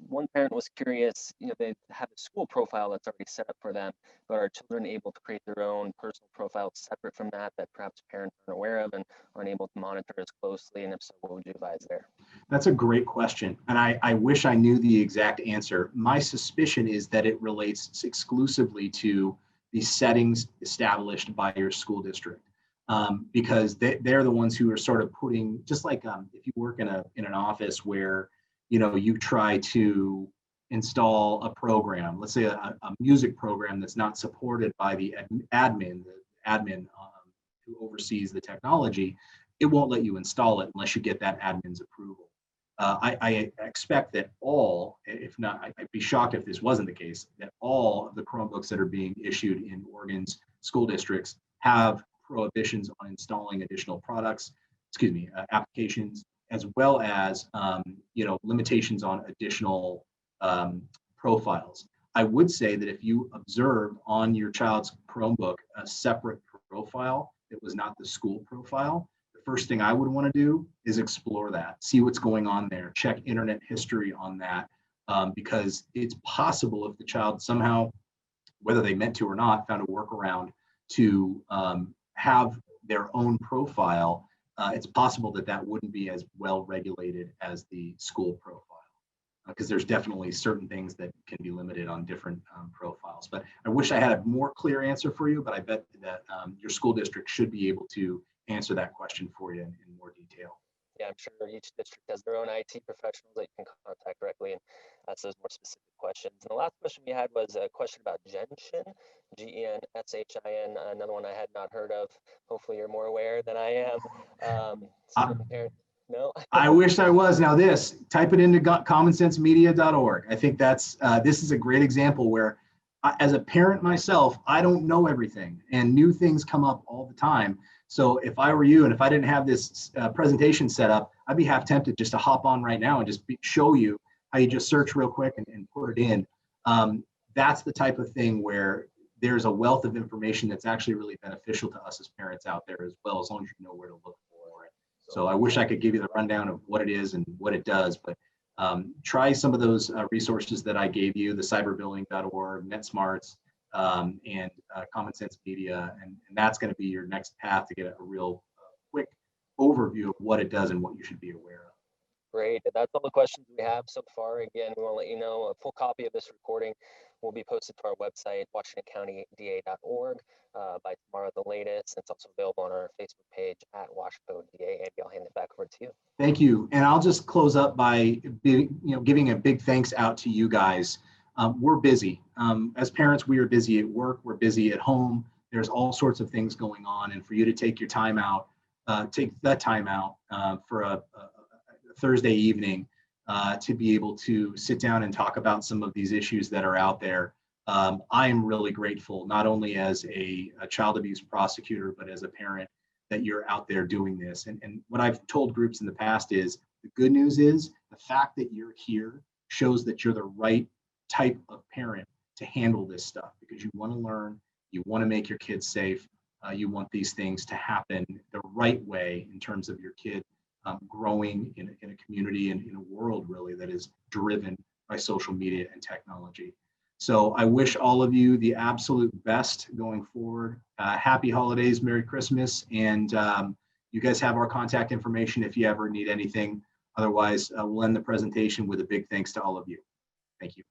One parent was curious, they have a school profile that's already set up for them, but are children able to create their own personal profile separate from that perhaps parents aren't aware of and aren't able to monitor as closely? And if so, what would you advise there? That's a great question. And I wish I knew the exact answer. My suspicion is that it relates exclusively to the settings established by your school district, because they're the ones who are sort of putting, just like if you work in an office where you try to install a program, let's say a music program that's not supported by the admin who oversees the technology, it won't let you install it unless you get that admin's approval. I expect that all, if not, I'd be shocked if this wasn't the case, that all of the Chromebooks that are being issued in Oregon's school districts have prohibitions on installing additional applications, as well as, limitations on additional profiles. I would say that if you observe on your child's Chromebook a separate profile that was not the school profile, first thing I would want to do is explore that, see what's going on there, check internet history on that, because it's possible if the child somehow, whether they meant to or not, found a workaround to have their own profile, it's possible that that wouldn't be as well regulated as the school profile, because there's definitely certain things that can be limited on different profiles. But I wish I had a more clear answer for you, but I bet that your school district should be able to answer that question for you in more detail. Yeah, I'm sure each district has their own IT professionals that you can contact directly and ask those more specific questions. And the last question we had was a question about Genshin, Genshin, another one I had not heard of. Hopefully you're more aware than I am. Student parent, no? I wish I was. Now type it into commonsensemedia.org. I think this is a great example where as a parent myself, I don't know everything and new things come up all the time. So if I were you and if I didn't have this presentation set up, I'd be half tempted just to hop on right now and just show you how you just search real quick and put it in. That's the type of thing where there's a wealth of information that's actually really beneficial to us as parents out there as well, as long as you know where to look for it. So I wish I could give you the rundown of what it is and what it does, but try some of those resources that I gave you, the cyberbullying.org, NetSmarts, and Common Sense Media, and that's going to be your next path to get a real quick overview of what it does and what you should be aware of. Great. That's all the questions we have so far. Again, we want to let you know a full copy of this recording will be posted to our website, WashingtonCountyDA.org, by tomorrow at the latest. It's also available on our Facebook page at WashCoDA. Andy, I'll hand it back over to you. Thank you. And I'll just close up by giving a big thanks out to you guys. We're busy. As parents, we are busy at work. We're busy at home. There's all sorts of things going on. And for you to take your time out, take that time out for a Thursday evening to be able to sit down and talk about some of these issues that are out there. I am really grateful, not only as a child abuse prosecutor, but as a parent, that you're out there doing this. And what I've told groups in the past is, the good news is the fact that you're here shows that you're the right type of parent to handle this stuff, because you want to learn, you want to make your kids safe, you want these things to happen the right way in terms of your kid growing in a community and in a world really that is driven by social media and technology. So I wish all of you the absolute best going forward. Happy holidays, Merry Christmas, and you guys have our contact information if you ever need anything. Otherwise, we'll end the presentation with a big thanks to all of you. Thank you.